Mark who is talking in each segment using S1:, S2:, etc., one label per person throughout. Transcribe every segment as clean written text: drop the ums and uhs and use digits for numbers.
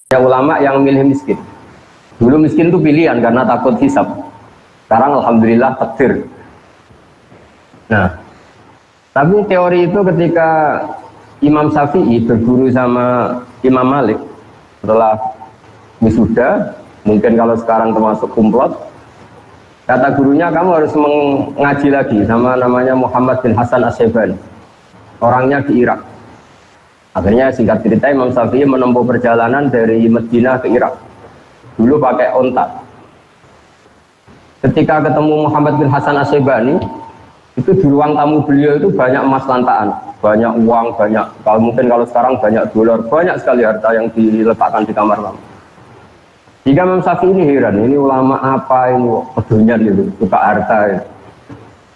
S1: Ya ulama yang milih miskin. Dulu miskin itu pilihan karena takut hisab. Sekarang alhamdulillah takdir. Nah, tapi teori itu ketika Imam Syafi'i berguru sama Imam Malik setelah wisuda, mungkin kalau sekarang termasuk kumplot, kata gurunya kamu harus mengaji lagi sama namanya Muhammad bin Hasan As-Syaibani, orangnya di Irak. Akhirnya singkat cerita Imam Syafi'i menempuh perjalanan dari Madinah ke Irak, dulu pakai onta. Ketika ketemu Muhammad bin Hasan As-Syaibani, itu di ruang tamu beliau itu banyak emas lantaan, banyak uang, banyak, kalau mungkin kalau sekarang banyak dolar, banyak sekali harta yang diletakkan di kamar tamu. Jika Imam Syafi'i ini heran, ini ulama apa ini pedunyan gitu, suka harta ya.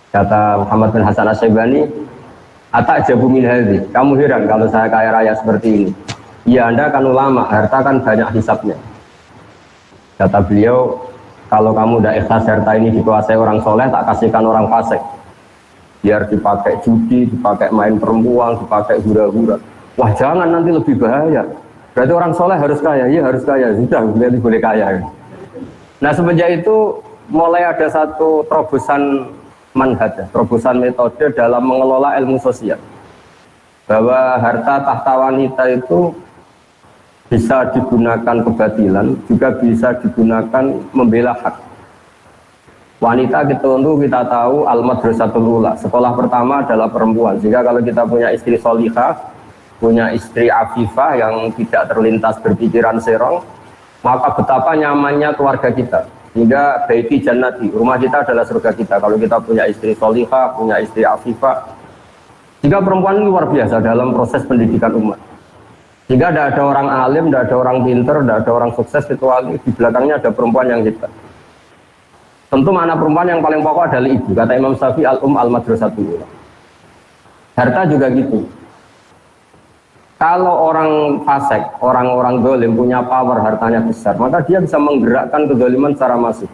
S1: Kata Muhammad bin Hasan As-Syaibani, "Atajabu min hadzi." Kamu heran kalau saya kaya raya seperti ini? Iya, Anda kan ulama, harta kan banyak hisapnya. Kata beliau, kalau kamu udah ikhlas harta ini dikuasai orang soleh, tak kasihkan orang fasik. Biar dipakai judi, dipakai main perempuan, dipakai hura-hura. Wah jangan, nanti lebih bahaya. Berarti orang soleh harus kaya, iya harus kaya. Sudah, berarti boleh kaya. Nah semenjak itu mulai ada satu terobosan manhaj, terobosan metode dalam mengelola ilmu sosial. Bahwa harta tahta wanita itu bisa digunakan kebatilan, juga bisa digunakan membela hak. Wanita kita tahu al-madrasatul ula, sekolah pertama adalah perempuan. Sehingga kalau kita punya istri solihah, punya istri afifah yang tidak terlintas berpikiran serong, maka betapa nyamannya keluarga kita. Hingga baiti jannati, rumah kita adalah surga kita kalau kita punya istri solihah, punya istri afifah. Jika perempuan ini luar biasa dalam proses pendidikan umat. Jika tidak ada orang alim, tidak ada orang pinter, tidak ada orang sukses, kecuali di belakangnya ada perempuan yang hebat. Tentu mana perempuan yang paling pokok adalah ibu. Kata Imam Syafi'i, al-madrasatul ula. Harta juga gitu. Kalau orang fasik, orang-orang zalim punya power, hartanya besar, maka dia bisa menggerakkan kezaliman secara masif.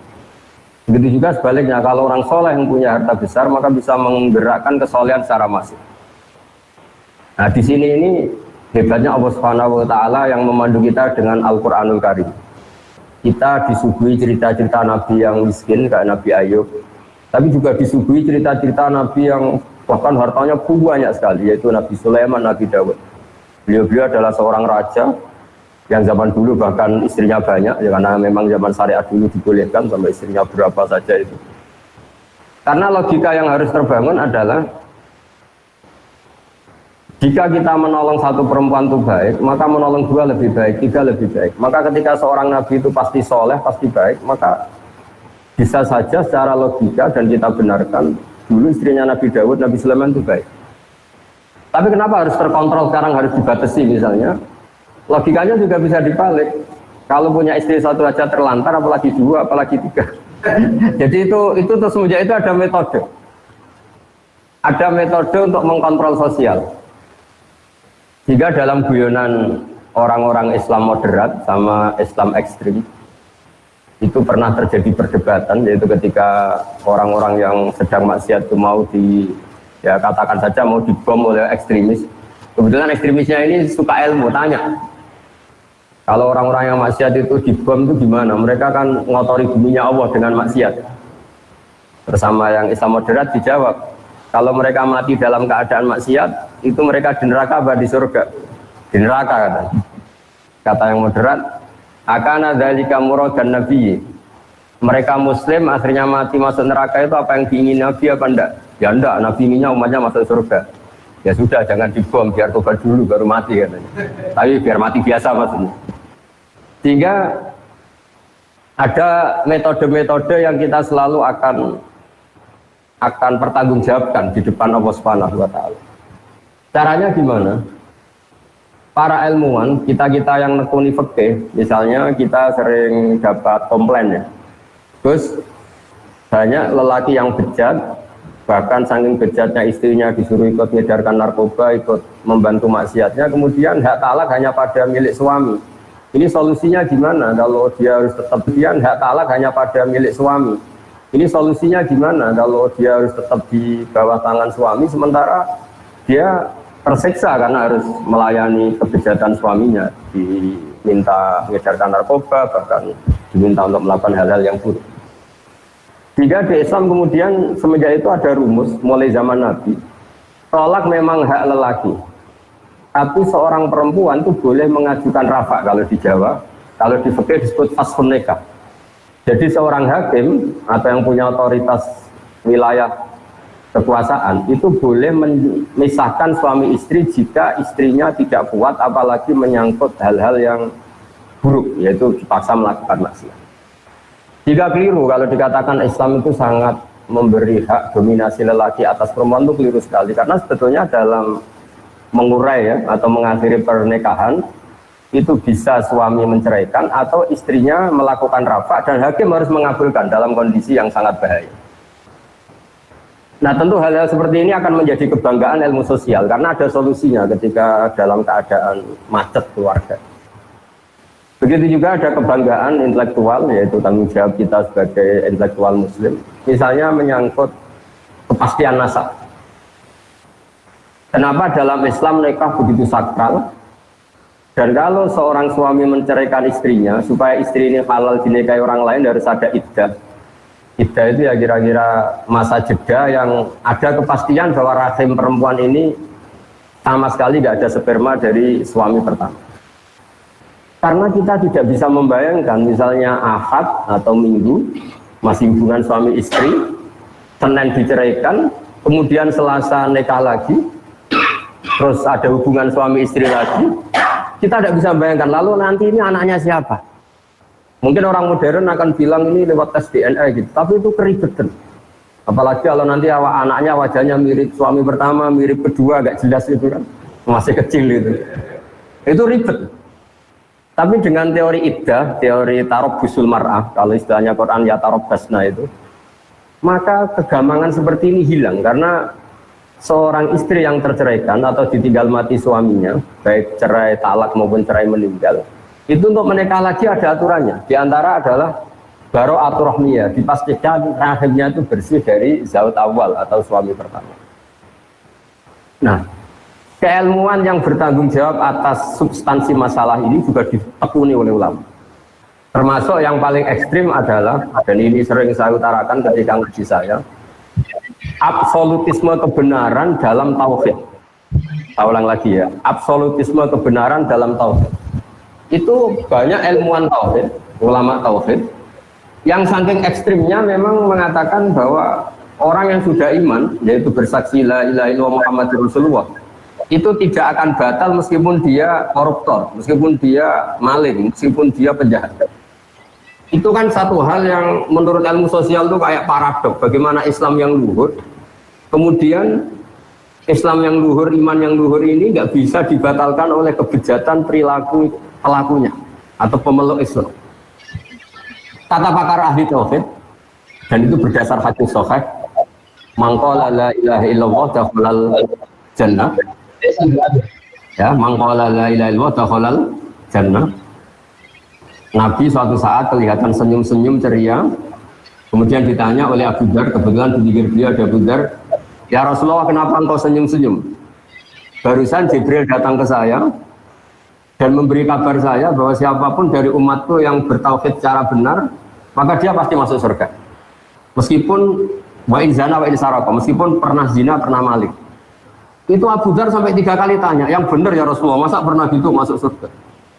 S1: Begitu juga sebaliknya, kalau orang soleh yang punya harta besar, maka bisa menggerakkan kesolehan secara masif. Nah di sini ini hebatnya Allah Subhanahu wa Ta'ala yang memandu kita dengan Al-Quranul Karim. Kita disuguhi cerita-cerita Nabi yang miskin kayak Nabi Ayub, tapi juga disuguhi cerita-cerita Nabi yang bahkan hartanya banyak sekali, yaitu Nabi Sulaiman, Nabi Dawud. Beliau adalah seorang raja yang zaman dulu bahkan istrinya banyak, ya karena memang zaman syariat dulu dibolehkan sampai istrinya berapa saja itu. Karena logika yang harus terbangun adalah jika kita menolong satu perempuan itu baik, maka menolong dua lebih baik, tiga lebih baik. Maka ketika seorang nabi itu pasti soleh, pasti baik, maka bisa saja secara logika dan kita benarkan dulu istrinya Nabi Dawud, Nabi Sulaiman itu baik. Tapi kenapa harus terkontrol sekarang, harus dibatasi misalnya? Logikanya juga bisa dibalik. Kalau punya istri satu aja terlantar, apalagi dua, apalagi tiga. Jadi itu terus semenjak itu ada metode. Ada metode untuk mengkontrol sosial. Jika dalam guyonan orang-orang Islam moderat sama Islam ekstrim itu pernah terjadi perdebatan, yaitu ketika orang-orang yang sedang maksiat itu mau ya katakan saja mau dibom oleh ekstremis. Kebetulan ekstremisnya ini suka ilmu, tanya kalau orang-orang yang maksiat itu dibom itu gimana? Mereka kan ngotori buminya Allah dengan maksiat. Bersama yang Islam moderat dijawab, kalau mereka mati dalam keadaan maksiat, itu mereka di neraka apa di surga? Di neraka kata. Kata yang moderat, akana dzalika muradan nabi. Mereka muslim akhirnya mati masuk neraka itu apa yang diingin Nabi apa enggak? Ya enggak, Nabi inginnya umatnya masuk surga. Ya sudah, jangan dibom, biar tobat dulu baru mati katanya. Tapi biar mati biasa maksudnya. Sehingga ada metode-metode yang kita selalu akan pertanggungjawabkan di depan Allah Subhanahu wa Ta'ala. Caranya gimana? Para ilmuwan, kita yang nekuni fikih, misalnya kita sering dapat komplain ya. Terus banyak lelaki yang bejat, bahkan saking bejatnya istrinya disuruh ikut mengedarkan narkoba, ikut membantu maksiatnya, kemudian hak talak hanya pada milik suami. Ini solusinya gimana? Kalau dia harus tetap hak talak hanya pada milik suami. Ini solusinya gimana? Kalau dia harus tetap di bawah tangan suami, sementara dia tersiksa karena harus melayani kebejatan suaminya di diminta mengedarkan narkoba, bahkan diminta untuk melakukan hal-hal yang buruk. Sehingga di Islam kemudian semenjak itu ada rumus mulai zaman Nabi, tolak memang hak lelaki, tapi seorang perempuan itu boleh mengajukan rafa kalau di Jawa, kalau di fikih disebut faskhun nikah. Jadi seorang hakim atau yang punya otoritas wilayah kekuasaan itu boleh memisahkan suami istri jika istrinya tidak kuat, apalagi menyangkut hal-hal yang buruk, yaitu dipaksa melakukan maksiat. Jika keliru kalau dikatakan Islam itu sangat memberi hak dominasi lelaki atas perempuan, itu keliru sekali, karena sebetulnya dalam mengurai ya atau mengakhiri pernikahan itu bisa suami menceraikan atau istrinya melakukan rafa dan hakim harus mengabulkan dalam kondisi yang sangat bahaya. Nah tentu hal-hal seperti ini akan menjadi kebanggaan ilmu sosial karena ada solusinya ketika dalam keadaan macet keluarga. Begitu juga ada kebanggaan intelektual, yaitu tanggung jawab kita sebagai intelektual muslim, misalnya menyangkut kepastian nasab. Kenapa dalam Islam nikah begitu sakral? Dan kalau seorang suami menceraikan istrinya supaya istri ini halal dinikahi orang lain harus ada iddah. Iddah itu ya kira-kira masa jeda yang ada kepastian bahwa rahim perempuan ini sama sekali nggak ada sperma dari suami pertama. Karena kita tidak bisa membayangkan misalnya Ahad atau Minggu masih hubungan suami istri, Senin diceraikan, kemudian Selasa nikah lagi, terus ada hubungan suami istri lagi, kita tidak bisa membayangkan lalu nanti ini anaknya siapa. Mungkin orang modern akan bilang ini lewat tes DNA gitu, tapi itu keribetan. Apalagi kalau nanti anaknya wajahnya mirip suami pertama, mirip kedua, agak jelas itu kan, masih kecil itu. Itu ribet. Tapi dengan teori iddah, teori tarabbusul mar'ah, kalau istilahnya Quran ya tarabbasna itu, maka kegamangan seperti ini hilang karena seorang istri yang terceraikan atau ditinggal mati suaminya, baik cerai talak maupun cerai meninggal, itu untuk menikah lagi ada aturannya. Di antara adalah bara'atur rahmiyah, dipastikan rahimnya itu bersih dari zaut awal atau suami pertama. Nah, keilmuan yang bertanggung jawab atas substansi masalah ini juga ditekuni oleh ulama. Termasuk yang paling ekstrim adalah, dan ini sering saya utarakan ketika ngaji saya, absolutisme kebenaran dalam tauhid. Saya ulang lagi ya, absolutisme kebenaran dalam tauhid. Itu banyak ilmuwan tauhid, ulama tauhid, yang saking ekstrimnya memang mengatakan bahwa orang yang sudah iman, yaitu bersaksi la ilaha illallah Muhammadur Rasulullah, itu tidak akan batal meskipun dia koruptor, meskipun dia maling, meskipun dia penjahat. Itu kan satu hal yang menurut ilmu sosial itu kayak paradok. Bagaimana Islam yang luhur, kemudian Islam yang luhur, iman yang luhur ini nggak bisa dibatalkan oleh kebejatan perilaku pelakunya atau pemeluk Islam. Kata pakar ahli tauhid, dan itu berdasar hadis sahih, mangqala la ilaha illallah dakhalal jannah. Ya, mangqala la ilaha illallah dakhalal jannah. Nabi suatu saat kelihatan senyum-senyum ceria, kemudian ditanya oleh Abu Dzar, kebetulan di pinggir beliau ada Abu Dzar, ya Rasulullah, kenapa engkau senyum-senyum? Barusan Jibril datang ke saya dan memberi kabar saya bahwa siapapun dari umatku yang bertauhid secara benar, maka dia pasti masuk surga. Meskipun wa in zana wa in saraka, meskipun pernah zina, pernah maling. Itu Abu Dzar sampai 3 kali tanya, yang benar ya Rasulullah, masa pernah gitu masuk surga?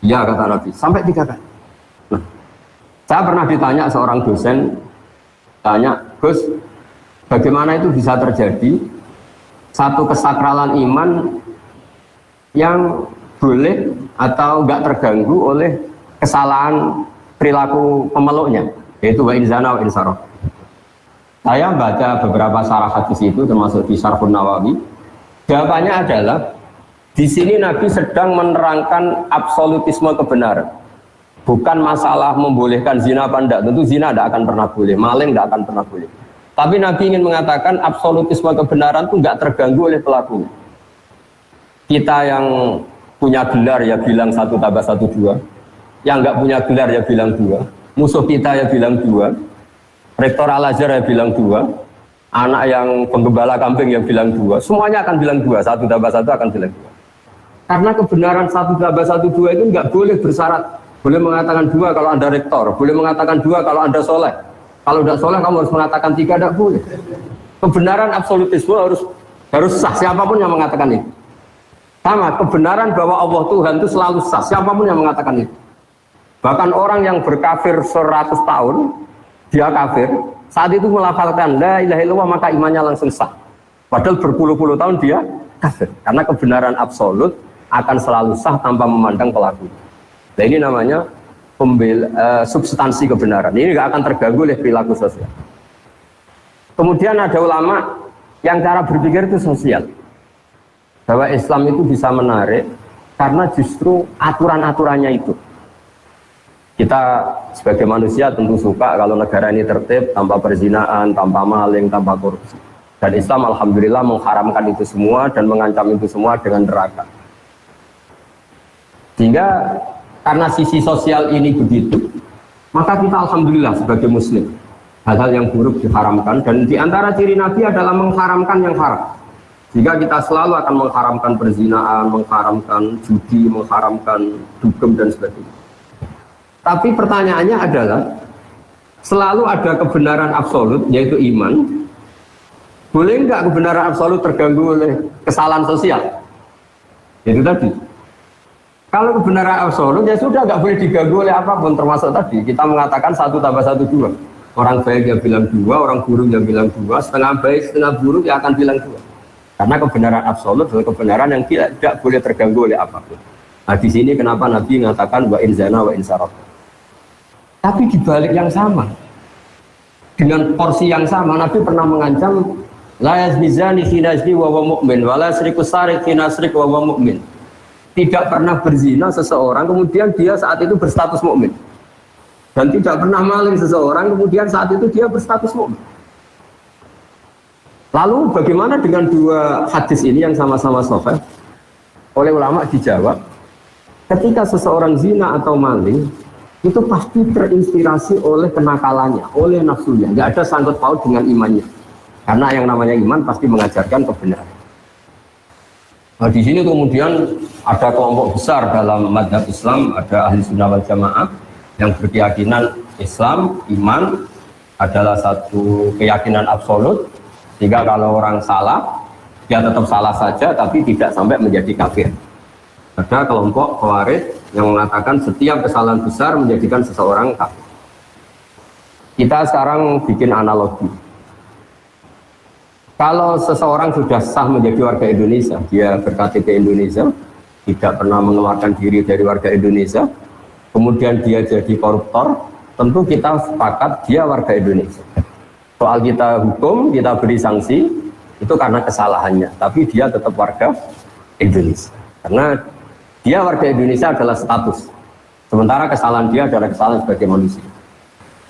S1: Ya, kata Nabi, sampai 3 kali. Nah, saya pernah ditanya seorang dosen, tanya, Gus, bagaimana itu bisa terjadi satu kesakralan iman yang boleh atau enggak terganggu oleh kesalahan perilaku pemeluknya, yaitu wa in zana wa in saraq. Saya baca beberapa syarah hadis itu, termasuk di Syarhun Nawawi. Jawabannya adalah di sini Nabi sedang menerangkan absolutisme kebenaran. Bukan masalah membolehkan zina apa enggak, tentu zina tidak akan pernah boleh, maling tidak akan pernah boleh. Tapi Nabi ingin mengatakan absolutisme kebenaran itu enggak terganggu oleh pelaku. Kita yang punya gelar ya bilang 1 tambah 1 2, yang enggak punya gelar ya bilang 2, musuh kita ya bilang 2, rektor Al-Azhar ya bilang 2, anak yang penggembala kambing ya bilang 2, semuanya akan bilang 2, 1 tambah 1 akan bilang 2. Karena kebenaran 1+1=2 itu nggak boleh bersyarat. Boleh mengatakan 2 kalau Anda rektor, boleh mengatakan 2 kalau Anda soleh. Kalau tidak soleh kamu harus mengatakan 3, tidak boleh. Kebenaran absolutisme harus sah, siapapun yang mengatakan itu. Sama, kebenaran bahwa Allah Tuhan itu selalu sah, siapapun yang mengatakan itu. Bahkan orang yang berkafir 100 tahun, dia kafir, saat itu melafalkan la ilaha illallah maka imannya langsung sah. Padahal berpuluh-puluh tahun dia kafir. Karena kebenaran absolut akan selalu sah tanpa memandang pelaku. Nah ini namanya substansi kebenaran. Ini nggak akan terganggu oleh perilaku sosial. Kemudian ada ulama yang cara berpikir itu sosial. Bahwa Islam itu bisa menarik karena justru aturan-aturannya itu. Kita sebagai manusia tentu suka kalau negara ini tertib, tanpa perzinaan, tanpa maling, tanpa korupsi. Dan Islam alhamdulillah mengharamkan itu semua dan mengancam itu semua dengan neraka. Sehingga karena sisi sosial ini begitu, maka kita alhamdulillah sebagai muslim hal-hal yang buruk diharamkan, dan di antara ciri Nabi adalah mengharamkan yang haram. Jika kita selalu akan mengharamkan perzinaan, mengharamkan judi, mengharamkan dugem dan sebagainya. Tapi pertanyaannya adalah selalu ada kebenaran absolut yaitu iman. Boleh enggak kebenaran absolut terganggu oleh kesalahan sosial? Itu tadi. Kalau kebenaran absolut ya sudah enggak boleh diganggu oleh apapun, termasuk tadi kita mengatakan 1+1=2. Orang baik yang bilang 2, orang buruk yang bilang 2, setengah baik setengah buruk yang akan bilang 2. Karena kebenaran absolut adalah kebenaran yang tidak boleh terganggu oleh apapun. Nah di sini kenapa Nabi mengatakan wa in zana wa in saraq. Tapi di balik yang sama, dengan porsi yang sama, Nabi pernah mengancam la yazni zani hina yazni wa huwa mu'min wa la yasriqu sariq hina yasriq wa huwa mu'min. Tidak pernah berzina seseorang kemudian dia saat itu berstatus mukmin. Dan tidak pernah maling seseorang kemudian saat itu dia berstatus mukmin. Lalu bagaimana dengan dua hadis ini yang sama-sama sahih? Oleh ulama dijawab, ketika seseorang zina atau maling itu pasti terinspirasi oleh kenakalannya, oleh nafsunya, nggak ada sangkut paut dengan imannya. Karena yang namanya iman pasti mengajarkan kebenaran. Nah, di sini kemudian ada kelompok besar dalam mazhab Islam, ada ahli sunnah wal jamaah yang berkeyakinan Islam, iman adalah satu keyakinan absolut, sehingga kalau orang salah, dia tetap salah saja, tapi tidak sampai menjadi kafir. Ada kelompok Khawarij yang mengatakan setiap kesalahan besar menjadikan seseorang kafir. Kita sekarang bikin analogi. Kalau seseorang sudah sah menjadi warga Indonesia, dia berKTP Indonesia, tidak pernah mengeluarkan diri dari warga Indonesia, kemudian dia jadi koruptor, tentu kita sepakat dia warga Indonesia. Soal kita hukum, kita beri sanksi, itu karena kesalahannya, tapi dia tetap warga Indonesia. Karena dia warga Indonesia adalah status, sementara kesalahan dia adalah kesalahan sebagai manusia.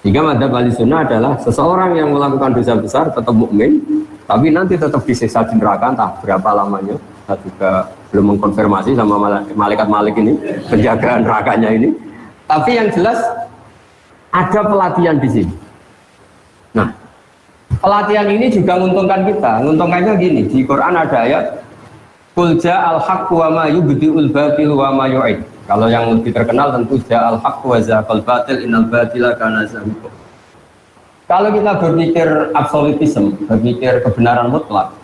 S1: Jika mazhab Ahlussunnah adalah seseorang yang melakukan dosa besar tetap mukmin, tapi nanti tetap disiksa di neraka entah berapa lamanya. Saya juga belum mengkonfirmasi sama malaikat Malik ini, penjaga nerakanya ini. Tapi yang jelas ada pelatihan di sini. Nah, pelatihan ini juga menguntungkan kita. Menguntungkannya gini, di Quran ada ayat Qul ja'al haqqu wa ma yubdi'ul batil wa ma yu'id. Kalau yang lebih terkenal tentu ja'al haqqu wa zaqal batil innal batila kana zahuqa. Kalau kita berpikir absolutisme, berpikir kebenaran mutlak,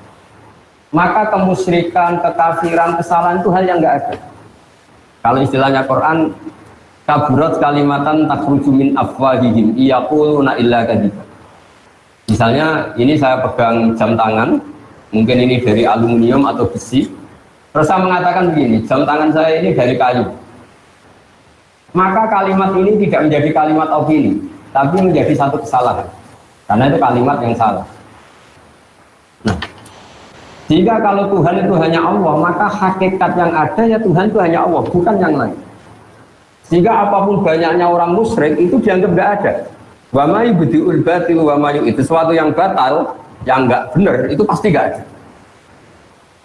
S1: maka kemusyrikan, kekafiran, kesalahan itu hal yang enggak ada. Kalau istilahnya Quran, kaburat kalimatan takhruju min afwahihim iyaquluna illa kadziba. Misalnya ini saya pegang jam tangan, mungkin ini dari aluminium atau besi, terus saya mengatakan begini, jam tangan saya ini dari kayu. Maka kalimat ini tidak menjadi kalimat opini, tapi menjadi satu kesalahan, karena itu kalimat yang salah. Nah, jika kalau Tuhan itu hanya Allah, maka hakikat yang ada ya Tuhan itu hanya Allah, bukan yang lain. Jika apapun banyaknya orang musyrik itu dianggap tidak ada. Wa ma yubdi'ul batil wa ma yu'id, sesuatu yang batal, yang enggak benar itu pasti enggak ada.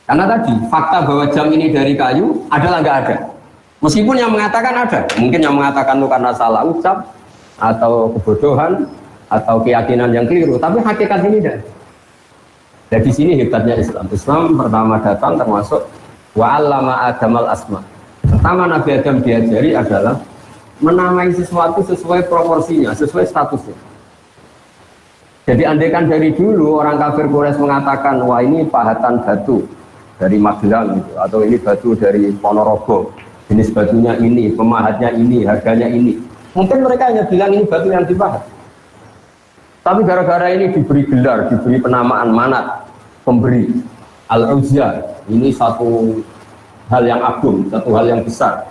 S1: Karena tadi fakta bahwa jam ini dari kayu adalah enggak ada. Meskipun yang mengatakan ada, mungkin yang mengatakan itu karena salah ucap atau kebodohan atau keyakinan yang keliru, tapi hakikat ini tidak. Jadi di sini hebatnya Islam. Islam pertama datang termasuk Wa 'allama Adamal asma. Pertama Nabi Adam diajari adalah menamai sesuatu sesuai proporsinya, sesuai statusnya. Jadi andaikan dari dulu orang kafir Quraisy mengatakan, wah ini pahatan batu dari Magelang gitu, atau ini batu dari Ponorogo, jenis batunya ini, pemahatnya ini, harganya ini. Mungkin mereka hanya bilang ini batu yang dipahat. Tapi gara-gara ini diberi gelar, diberi penamaan manat, pemberi Al-Uzza, ini satu hal yang agung, satu hal yang besar,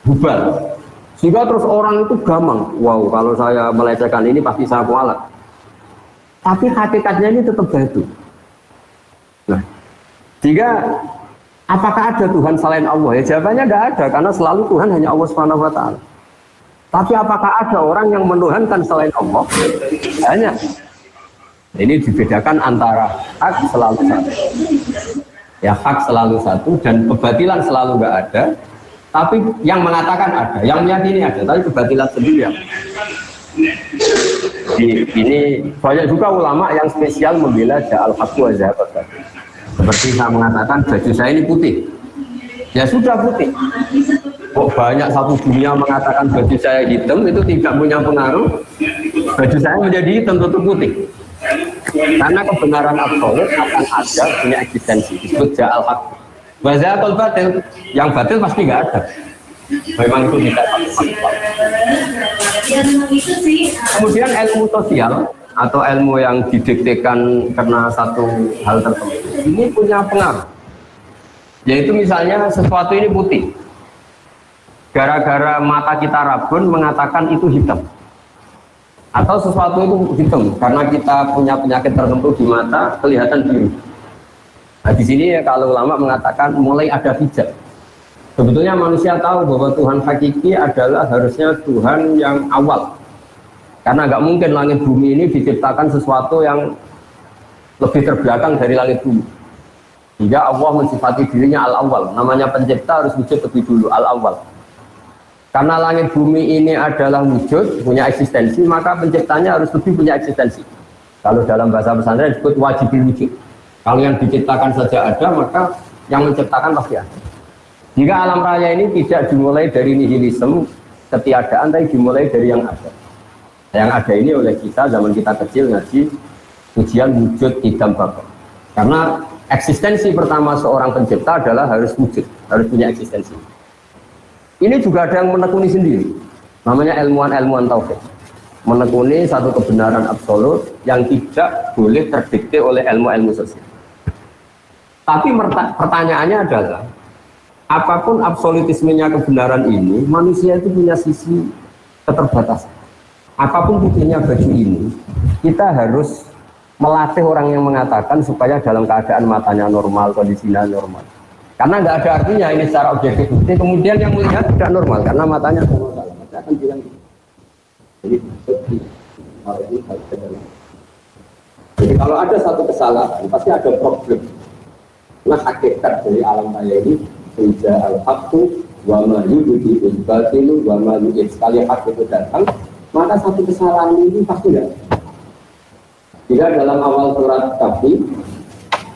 S1: Hubal. Sehingga terus orang itu gampang, wow kalau saya melecehkan ini pasti saya kualat. Tapi hakikatnya ini tetap batu. Nah, jika apakah ada Tuhan selain Allah? Ya jawabannya tidak ada, karena selalu Tuhan hanya Allah Subhanahu Wa Taala. Tapi apakah ada orang yang menuhankan selain Allah? Hanya. Ini dibedakan antara hak selalu satu. Ya hak selalu satu dan kebatilan selalu nggak ada. Tapi yang mengatakan ada, yang meyakini ada, tapi kebatilan sendiri ya. Ini banyak juga ulama yang spesial membela ja'al haqqu wa zahaqal batil. Seperti saya mengatakan baju saya ini putih. Ya sudah putih. Kok banyak satu dunia mengatakan baju saya hitam, itu tidak punya pengaruh. Baju saya menjadi hitam tetap putih. Karena kebenaran absolut akan ada punya eksistensi, disebut ja'al haqqu wa zahaqal batil. Yang batil pasti nggak ada. Memang itu tidak faktual. Kemudian ilmu sosial atau ilmu yang didiktekan karena satu hal tertentu ini punya pengaruh. Yaitu misalnya sesuatu ini putih. Gara-gara mata kita rabun mengatakan itu hitam. Atau sesuatu itu hitam karena kita punya penyakit tertentu di mata kelihatan biru. Nah di sini ya, kalau ulama mengatakan mulai ada hijab. Sebetulnya manusia tahu bahwa Tuhan hakiki adalah harusnya Tuhan yang awal. Karena nggak mungkin langit bumi ini diciptakan sesuatu yang lebih terbelakang dari langit bumi. Hingga Allah mensifati dirinya al-awwal. Namanya pencipta harus wujud lebih dulu, al-awwal. Karena langit bumi ini adalah wujud, punya eksistensi, maka penciptanya harus lebih punya eksistensi. Kalau dalam bahasa pesantren disebut wajibul wujud. Kalau yang diciptakan saja ada, maka yang menciptakan pasti ada. Jika alam raya ini tidak dimulai dari nihilisme, ketiadaan, tapi dimulai dari yang ada. Yang ada ini oleh kita, zaman kita kecil ngaji, ujian wujud idam bapak. Karena eksistensi pertama seorang pencipta adalah harus wujud, harus punya eksistensi. Ini juga ada yang menekuni sendiri, namanya ilmuwan-ilmuwan tauhid. Menekuni satu kebenaran absolut yang tidak boleh terdikte oleh ilmu-ilmu sosial. Tapi pertanyaannya adalah, apapun absolutismenya kebenaran ini, manusia itu punya sisi keterbatasan. Apapun putihnya baju ini, kita harus melatih orang yang mengatakan supaya dalam keadaan matanya normal, kondisinya normal. Karena nggak ada artinya ini secara objektif. Kemudian yang melihat tidak normal karena matanya normal. Saya akan bilang gitu. Jadi kalau ada satu kesalahan, pasti ada problem. Nah hakikat dari alam raya ini Ija al-haqqu wa ma yudhibul batilu wa ma yudhib. Sekali hak itu datang, maka satu kesalahan ini pasti tidak. Jika dalam awal surat Kahfi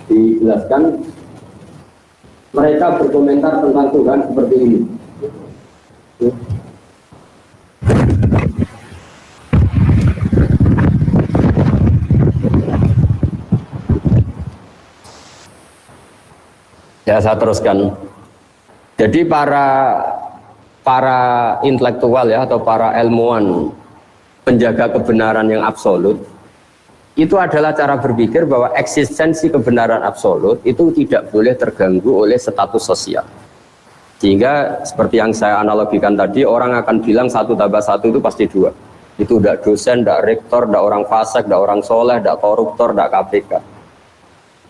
S1: dijelaskan, mereka berkomentar tentang Tuhan seperti ini. Ya saya teruskan. Jadi para intelektual ya atau para ilmuwan penjaga kebenaran yang absolut itu adalah cara berpikir bahwa eksistensi kebenaran absolut itu tidak boleh terganggu oleh status sosial. Sehingga seperti yang saya analogikan tadi, orang akan bilang 1 tambah 1 itu pasti 2. Itu tidak dosen, tidak rektor, tidak orang fasik, tidak orang soleh, tidak koruptor, tidak KPK.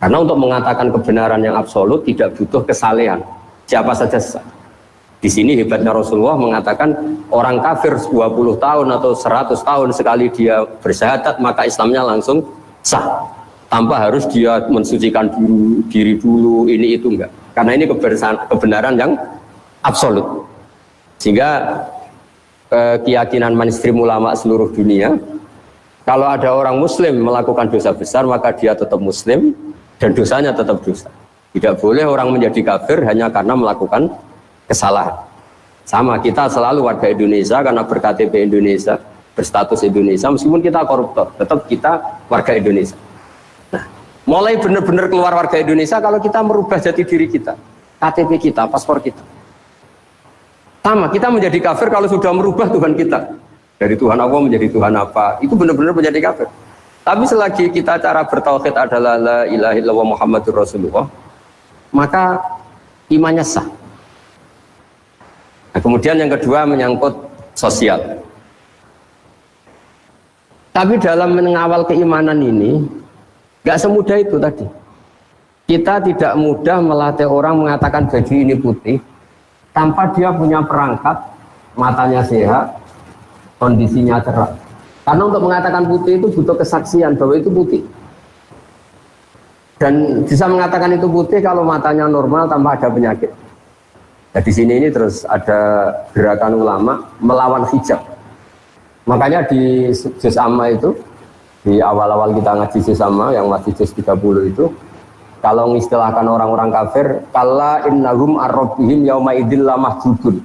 S1: Karena untuk mengatakan kebenaran yang absolut tidak butuh kesalehan. Siapa saja sah. Di sini hebatnya Rasulullah mengatakan orang kafir 20 tahun atau 100 tahun sekali dia bersyahadat maka Islamnya langsung sah. Tanpa harus dia mensucikan diri dulu, ini itu enggak. Karena ini kebenaran yang absolut. Sehingga keyakinan mainstream ulama seluruh dunia, kalau ada orang muslim melakukan dosa besar maka dia tetap muslim dan dosanya tetap dosa. Tidak boleh orang menjadi kafir hanya karena melakukan kesalahan. Sama, kita selalu warga Indonesia karena ber-KTP Indonesia, berstatus Indonesia, meskipun kita koruptor, tetap kita warga Indonesia. Nah, mulai benar-benar keluar warga Indonesia kalau kita merubah jati diri kita, KTP kita, paspor kita. Sama, kita menjadi kafir kalau sudah merubah Tuhan kita. Dari Tuhan Allah menjadi Tuhan apa, itu benar-benar menjadi kafir. Tapi selagi kita cara bertauhid adalah la ilaha illallah Muhammadur Rasulullah, maka imannya sah. Nah, kemudian yang kedua menyangkut sosial. Tapi dalam mengawal keimanan ini, gak semudah itu tadi. Kita tidak mudah melatih orang mengatakan baju ini putih, tanpa dia punya perangkat, matanya sehat, kondisinya cerah. Karena untuk mengatakan putih itu butuh kesaksian bahwa itu putih. Dan bisa mengatakan itu putih kalau matanya normal tanpa ada penyakit. Nah, di sini ini terus ada gerakan ulama melawan hijab. Makanya di juz amma itu, di awal-awal kita ngaji juz amma yang masih juz 30 itu, kalau mengistilahkan orang-orang kafir, kalla innahum ar-rabbihim yauma idzil lamahjubun.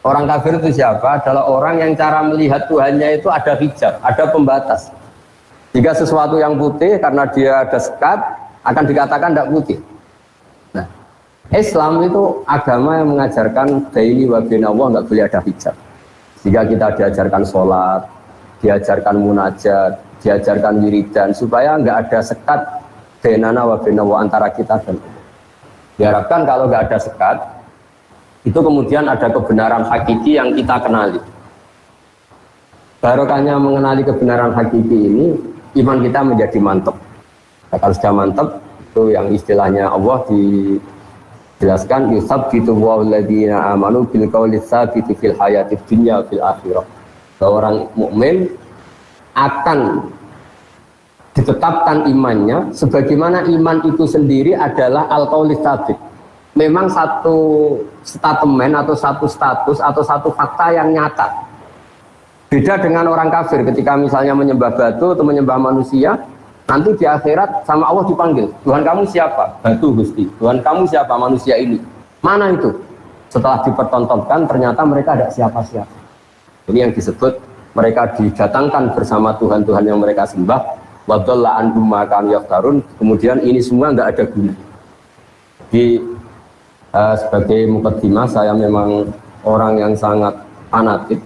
S1: Orang kafir itu siapa? Adalah orang yang cara melihat Tuhannya itu ada hijab, ada pembatas. Jika sesuatu yang putih karena dia ada sekat, akan dikatakan tidak putih. Nah, Islam itu agama yang mengajarkan baini wa baina Allah nggak boleh ada hijab. Jika kita diajarkan sholat, diajarkan munajat, diajarkan wiridan, supaya nggak ada sekat bainana wa baina Allah antara kita dan Allah. Diharapkan kalau nggak ada sekat, itu kemudian ada kebenaran hakiki yang kita kenali. Barokahnya mengenali kebenaran hakiki ini, iman kita menjadi mantap. Nah, kalau sudah mantap, itu yang istilahnya Allah dijelaskan, yusabbitu wa'alladina amanu bil qawli tsabiti fil hayatid dunya fil akhirah. Bahwa orang mukmin akan ditetapkan imannya sebagaimana iman itu sendiri adalah al-qawli tsabit. Memang satu statement atau satu status atau satu fakta yang nyata. Beda dengan orang kafir ketika misalnya menyembah batu atau menyembah manusia, nanti di akhirat sama Allah dipanggil, Tuhan kamu siapa? Batu Gusti. Tuhan kamu siapa? Manusia ini. Mana itu? Setelah dipertontonkan ternyata mereka ada siapa-siapa. Ini yang disebut mereka didatangkan bersama Tuhan-Tuhan yang mereka sembah. Wa dhalla anhum ma kanu yaftarun. Kemudian ini semua enggak ada guna. Sebagai mukaddimah, saya memang orang yang sangat fanatik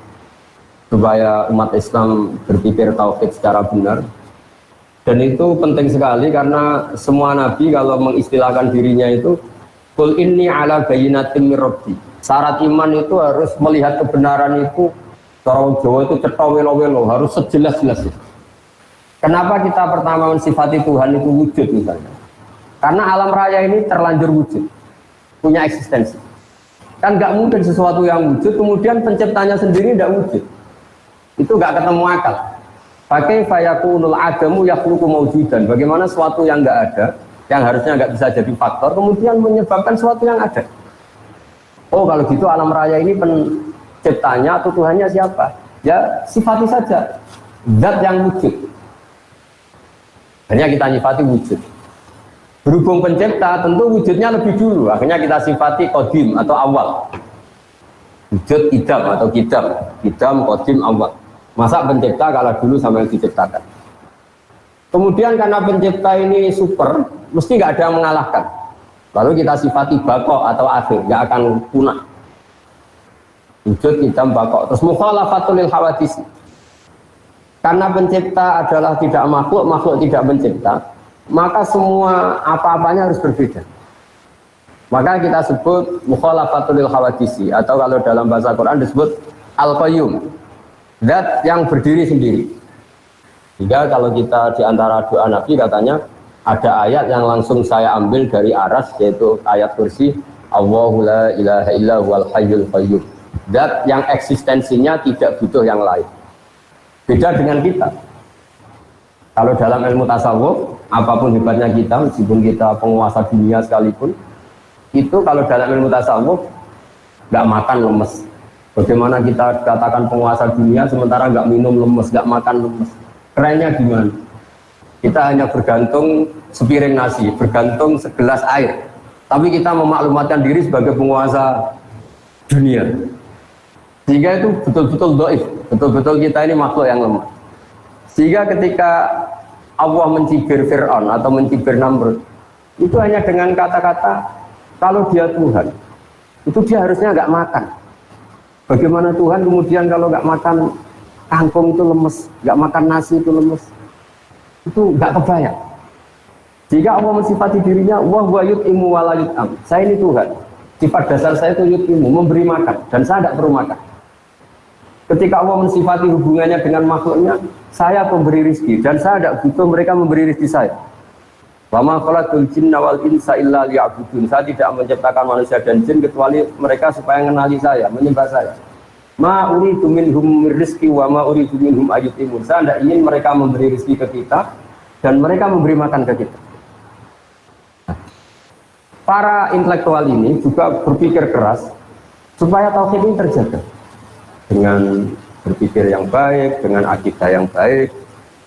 S1: supaya umat Islam berpikir tauhid secara benar, dan itu penting sekali karena semua nabi kalau mengistilahkan dirinya itu qul inni ala bayyinatin mir rabbi. Syarat iman itu harus melihat kebenaran itu, cara Jawa itu cetha welo-welo, harus sejelas-jelasnya. Kenapa kita pertama mensifati Tuhan itu wujud misalnya? Karena alam raya ini terlanjur wujud, punya eksistensi. Kan nggak mungkin sesuatu yang wujud kemudian penciptanya sendiri tidak wujud. Itu nggak ketemu akal. Pakai fayakunul adamu yakhluqu mawjudan. Bagaimana sesuatu yang nggak ada, yang harusnya nggak bisa jadi faktor, kemudian menyebabkan sesuatu yang ada. Oh, kalau gitu alam raya ini penciptanya atau Tuhannya siapa? Ya sifati saja zat yang wujud. Hanya kita nyifati wujud. Berhubung pencipta, tentu wujudnya lebih dulu. Akhirnya kita sifati qadim atau awal. Wujud idam atau kidam. Kidam, qadim, awal. Masa pencipta kalah dulu sama yang diciptakan. Kemudian karena pencipta ini super, mesti nggak ada yang mengalahkan. Lalu kita sifati bako atau akhir, nggak akan punah. Wujud idam, bako. Terus mukhalafatul lil hawadis. Karena pencipta adalah tidak makhluk, makhluk tidak pencipta, maka semua apa-apanya harus berbeda. Maka kita sebut mukhalafatul lil hawadisi, atau kalau dalam bahasa Quran disebut al-qayyum, zat yang berdiri sendiri. Sehingga kalau kita di antara doa Nabi katanya ada ayat yang langsung saya ambil dari Aras, yaitu ayat kursi Allahu la ilaha illa huwal hayyul qayyum, zat yang eksistensinya tidak butuh yang lain. Beda dengan kita. Kalau dalam ilmu tasawuf, apapun hebatnya kita, meskipun kita penguasa dunia sekalipun, itu kalau dalam ilmu tasawuf nggak makan lemes. Bagaimana kita katakan penguasa dunia sementara nggak minum lemes, nggak makan lemes? Kerennya gimana? Kita hanya bergantung sepiring nasi, bergantung segelas air. Tapi kita memaklumatkan diri sebagai penguasa dunia. Sehingga itu betul-betul dhaif, betul-betul kita ini makhluk yang lemah. Sehingga ketika Allah mencibir Fir'aun atau mencibir Namrud, itu hanya dengan kata-kata kalau dia Tuhan, itu dia harusnya nggak makan. Bagaimana Tuhan kemudian kalau nggak makan kangkung itu lemes, nggak makan nasi itu lemes, itu nggak kebayang. Jika Allah mensifati dirinya, wa huwa yut'imu wa la yut'am. Saya ini Tuhan. Sifat dasar saya itu yut'imu, memberi makan, dan saya tidak perlu makan. Ketika Allah mensifati hubungannya dengan makhluknya, saya pemberi rizki, dan saya tidak butuh mereka memberi rizki saya. Wa ma khalaqtul jinna wal insa illa liya'budun. Saya tidak menciptakan manusia dan jin kecuali mereka supaya mengenali saya, menyembah saya. Ma uridu minhum rizki wa ma uridu minhum ayutimun. Saya tidak ingin mereka memberi rizki ke kita, dan mereka memberi makan ke kita. Para intelektual ini juga berpikir keras supaya tauhid ini terjaga dengan berpikir yang baik, dengan akidah yang baik,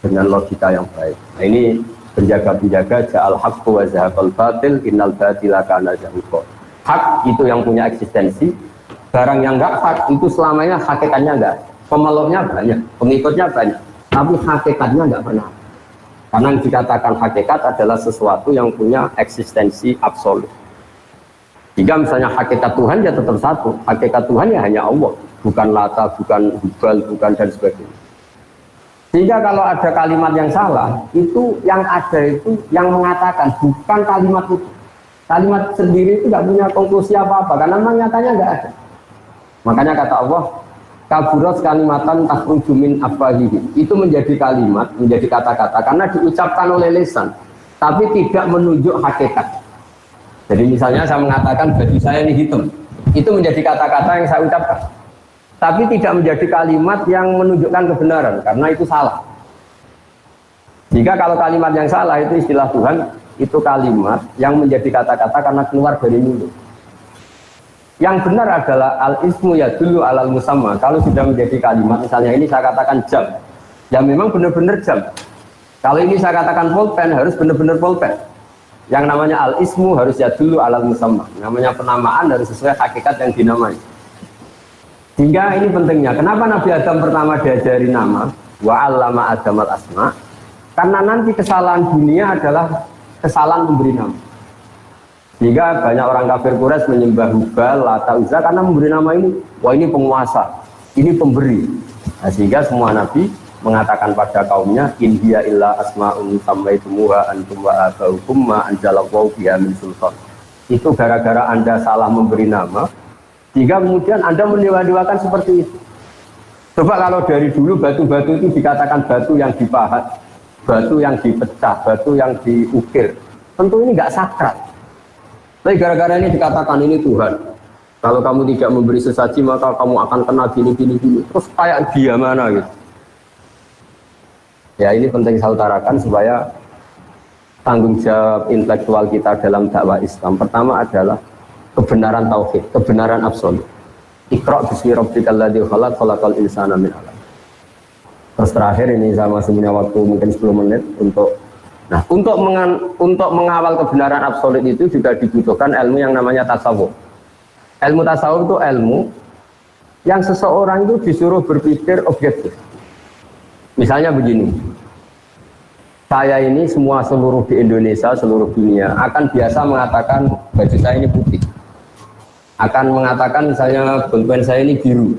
S1: dengan logika yang baik. Nah, ini penjaga-penjaga ja'al haqqu wa zahaqal batil innal batila kana zahuqa. Hak itu yang punya eksistensi, barang yang enggak hak itu selamanya hakikatnya enggak. Pemeluknya banyak, pengikutnya banyak, tapi hakikatnya enggak pernah. Karena yang dikatakan hakikat adalah sesuatu yang punya eksistensi absolut. Jika misalnya hakikat Tuhan ya tetap satu, hakikat Tuhan ya hanya Allah, bukan Lata, bukan Hubal, bukan dan sebagainya. Sehingga kalau ada kalimat yang salah, itu yang ada itu yang mengatakan, bukan kalimat itu. Kalimat sendiri itu tidak punya konklusi apa-apa, karena memang nyatanya nggak ada. Makanya kata Allah, kaburat kalimatan takhruju min afwahihi. Itu menjadi kalimat, menjadi kata-kata karena diucapkan oleh lisan, tapi tidak menunjuk hakikat. Jadi misalnya saya mengatakan baju saya ini hitam, itu menjadi kata-kata yang saya ucapkan, tapi tidak menjadi kalimat yang menunjukkan kebenaran karena itu salah. Jika kalau kalimat yang salah itu istilah Tuhan, itu kalimat yang menjadi kata-kata karena keluar dari mulut. Yang benar adalah al-ismu ya dulu alal musamma. Kalau sudah menjadi kalimat, misalnya ini saya katakan jam, ya memang benar-benar jam. Kalau ini saya katakan pulpen, harus benar-benar pulpen. Yang namanya al-ismu harus ya dulu alal musamma. Namanya penamaan harus sesuai hakikat yang dinamai. Hingga ini pentingnya. Kenapa Nabi Adam pertama diajari nama? Wa 'allama Adam al-asma. Karena nanti kesalahan dunia adalah kesalahan memberi nama. Sehingga banyak orang kafir Quraisy menyembah Hubal, Lata, Uzza karena memberi nama ini. Wah ini penguasa, ini pemberi. Nah, sehingga semua nabi mengatakan pada kaumnya, in hiya illa asma'un sammaitumuha antum wa abaukum ma anzalallahu biha min sultan. Itu gara-gara Anda salah memberi nama, sehingga kemudian Anda mendewa-dewakan seperti itu. Coba kalau dari dulu batu-batu itu dikatakan batu yang dipahat, batu yang dipecah, batu yang diukir, tentu ini nggak sakral. Tapi gara-gara ini dikatakan ini Tuhan. Kalau kamu tidak memberi sesaji maka kamu akan kena gini. Terus kayak dia mana gitu. Ya ini penting saya utarakan supaya tanggung jawab intelektual kita dalam dakwah Islam. Pertama adalah kebenaran tauhid, kebenaran absolut. Iqra' bismi rabbikal ladzi khalaq, khalaqal insana min 'alaq. Terus terakhir ini saya masih punya waktu mungkin 10 menit untuk mengawal kebenaran absolut itu juga dibutuhkan ilmu yang namanya tasawuf. Ilmu tasawuf itu ilmu yang seseorang itu disuruh berpikir objektif. Misalnya begini, saya ini seluruh di Indonesia, seluruh dunia akan biasa mengatakan baju saya ini putih, akan mengatakan misalnya bonbon saya ini biru,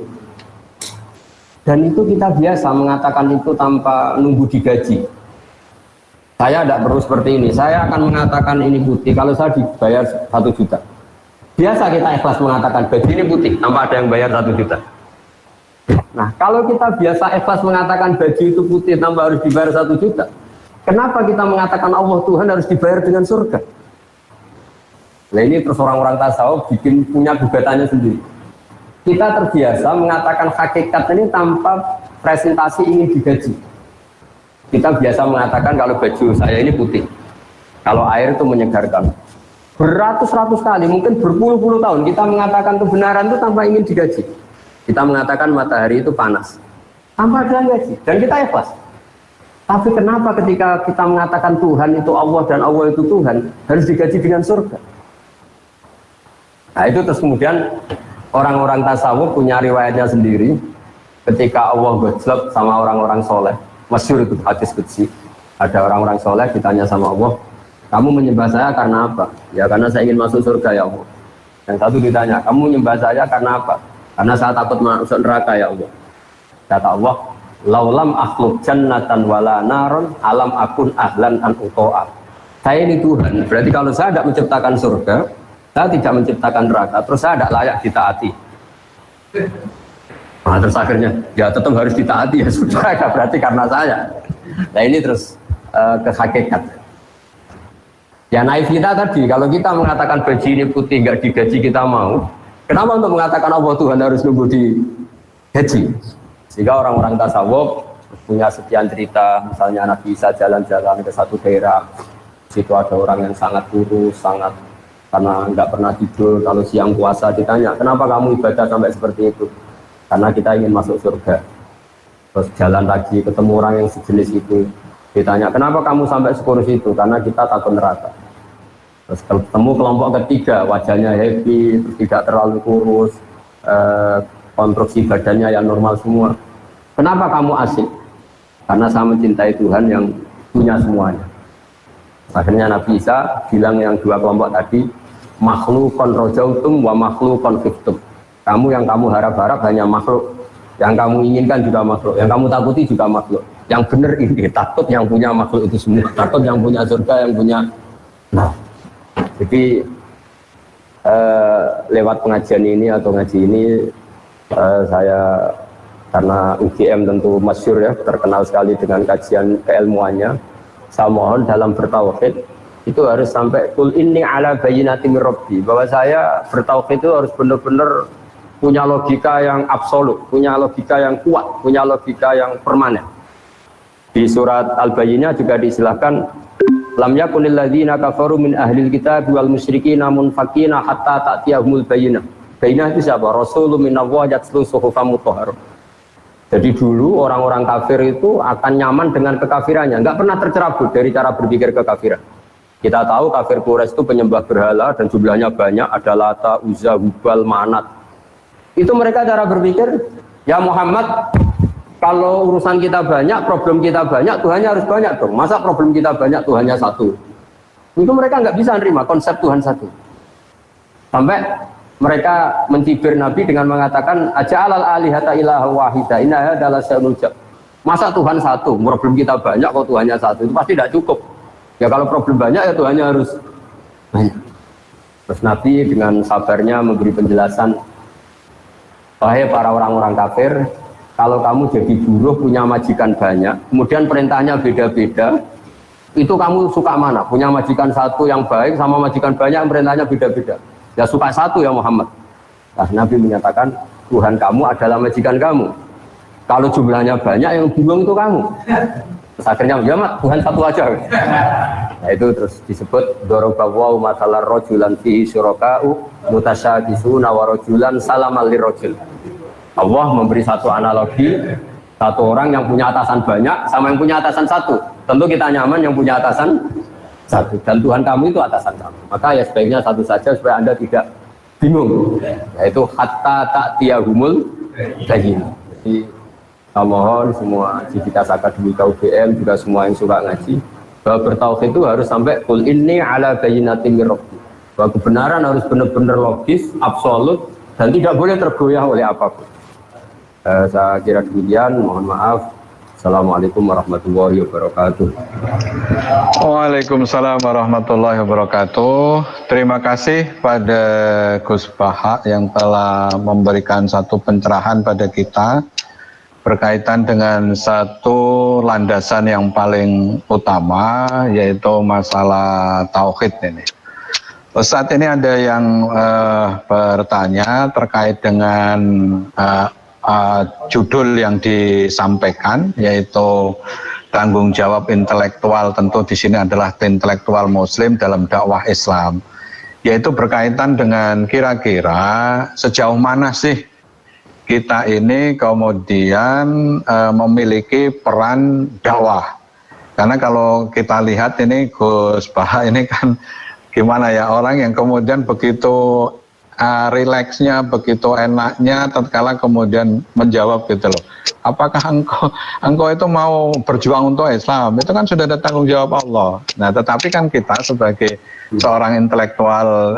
S1: dan itu kita biasa mengatakan itu tanpa nunggu digaji. Saya tidak perlu seperti ini, saya akan mengatakan ini putih kalau saya dibayar 1 juta. Biasa kita ikhlas mengatakan baju ini putih tanpa ada yang bayar 1 juta. Nah kalau kita biasa ikhlas mengatakan baju itu putih tanpa harus dibayar 1 juta, kenapa kita mengatakan Allah Tuhan harus dibayar dengan surga? Nah ini terus orang-orang tasawuf bikin punya gugatannya sendiri. Kita terbiasa mengatakan hakikat ini tanpa presentasi ingin digaji. Kita biasa mengatakan kalau baju saya ini putih, kalau air itu menyegarkan. Beratus-ratus kali, mungkin berpuluh-puluh tahun kita mengatakan kebenaran itu tanpa ingin digaji. Kita mengatakan matahari itu panas tanpa ada yang gaji, dan kita ikhlas. Tapi kenapa ketika kita mengatakan Tuhan itu Allah dan Allah itu Tuhan harus digaji dengan surga? Nah itu terus kemudian orang-orang tasawuf punya riwayatnya sendiri. Ketika Allah gojlok sama orang-orang soleh, masyhur itu hadis qudsi. Ada orang-orang soleh ditanya sama Allah, kamu menyembah saya karena apa? Ya karena saya ingin masuk surga ya Allah. Yang satu ditanya, kamu menyembah saya karena apa? Karena saya takut masuk neraka ya Allah. Kata Allah, laulam akhluk jannatan wala naron alam akun ahlan an uto'a. Saya ini Tuhan, berarti kalau saya tidak menciptakan surga, saya tidak menciptakan neraka, terus saya tidak layak ditaati. Nah, terus akhirnya ya tetap harus ditaati ya sudah, berarti karena saya. Nah ini terus ke hakikat. Ya naif kita tadi, kalau kita mengatakan baju ini putih nggak digaji kita mau, kenapa untuk mengatakan Allah Tuhan harus nunggu digaji? Sehingga orang-orang tasawuf punya sekian cerita, misalnya Nabi Isa jalan-jalan ke satu daerah, situ ada orang yang sangat kurus, sangat karena nggak pernah tidur, kalau siang puasa ditanya, kenapa kamu ibadah sampai seperti itu? Karena kita ingin masuk surga. Terus jalan lagi ketemu orang yang sejenis itu, ditanya, kenapa kamu sampai sekurus itu? Karena kita takut neraka. Terus ketemu kelompok ketiga, wajahnya happy, terus tidak terlalu kurus, konstruksi badannya yang normal semua. Kenapa kamu asik? Karena saya mencintai Tuhan yang punya semuanya. Akhirnya Nabi Isa bilang yang dua kelompok tadi, makhlukon rojautum wa makhlukon khiftum. Kamu yang kamu harap-harap hanya makhluk, yang kamu inginkan juga makhluk, yang kamu takuti juga makhluk. Yang benar ini takut yang punya makhluk itu semua, takut yang punya surga, yang punya. Nah, jadi lewat pengajian ini atau ngaji ini saya karena UGM tentu masyhur ya, terkenal sekali dengan kajian keilmuannya. Saya mohon dalam bertauhid itu harus sampai kul inni ala bayyinati mir rabbi, bahwa saya bertauhid itu harus benar-benar punya logika yang absolut, punya logika yang kuat, punya logika yang permanen. Di surat Al-Bayyinah juga diistilahkan lam yakunil ladzina kafaru min ahlil kitab wal musyrikin munfakina hatta ta'tiyahumul bayyinah. Bayyinah itu siapa? Rasulun minallahi yatlu suhufan mutahharah. Jadi dulu orang-orang kafir itu akan nyaman dengan kekafirannya, nggak pernah tercerabut dari cara berpikir kekafiran. Kita tahu kafir Quraisy itu penyembah berhala dan jumlahnya banyak, ada Lata, Uzza, Hubal, Manat. Itu mereka cara berpikir, ya Muhammad, kalau urusan kita banyak, problem kita banyak, Tuhannya harus banyak dong. Masa problem kita banyak, Tuhannya satu? Itu mereka nggak bisa nerima konsep Tuhan satu. Sampai mereka mencibir Nabi dengan mengatakan, aja'alal alihata ilaha wahida, inna adalah syai'un. Masa Tuhan satu, problem kita banyak, kok Tuhannya satu? Itu pasti tidak cukup. Ya kalau problem banyak, ya Tuhannya harus banyak. Terus Nabi dengan sabarnya memberi penjelasan, wahai para orang-orang kafir, kalau kamu jadi buruh punya majikan banyak, kemudian perintahnya beda-beda, itu kamu suka mana? Punya majikan satu yang baik sama majikan banyak yang perintahnya beda-beda. Ya suka satu ya Muhammad. Nah, Nabi menyatakan Tuhan kamu adalah majikan kamu. Kalau jumlahnya banyak yang bingung itu kamu. Terus akhirnya ya mat, Tuhan satu aja. Nah itu terus disebut dorobawaw matalar rojulan fihi syuraka'u mutasyabisuna wa rojulan salamal lirrojul. Allah memberi satu analogi, satu orang yang punya atasan banyak sama yang punya atasan satu. Tentu kita nyaman yang punya atasan satu, dan Tuhan kamu itu atasan kamu. Maka ya sebaiknya satu saja supaya Anda tidak bingung. Yaitu hatta ta'tiyahumul bayyinah. Jadi saya mohon semua civitas akademika UGM juga semua yang suka ngaji, bahwa bertauhid itu harus sampai kul inni ala bayyinatin mir rabbi. Bahwa kebenaran harus benar-benar logis, absolut, dan tidak boleh tergoyah oleh apapun. Saya kira demikian, mohon maaf. Assalamualaikum warahmatullahi wabarakatuh.
S2: Waalaikumsalam warahmatullahi wabarakatuh. Terima kasih pada Gus Baha yang telah memberikan satu pencerahan pada kita berkaitan dengan satu landasan yang paling utama, yaitu masalah tauhid ini. Saat ini ada yang bertanya terkait dengan judul yang disampaikan, yaitu tanggung jawab intelektual. Tentu di sini adalah intelektual Muslim dalam dakwah Islam, yaitu berkaitan dengan kira-kira sejauh mana sih kita ini kemudian memiliki peran dakwah. Karena kalau kita lihat ini Gus Baha ini kan gimana ya, orang yang kemudian begitu rileksnya, begitu enaknya tatkala kemudian menjawab gitu loh. Apakah engkau itu mau berjuang untuk Islam? Itu kan sudah ada tanggung jawab Allah. Nah, tetapi kan kita sebagai seorang intelektual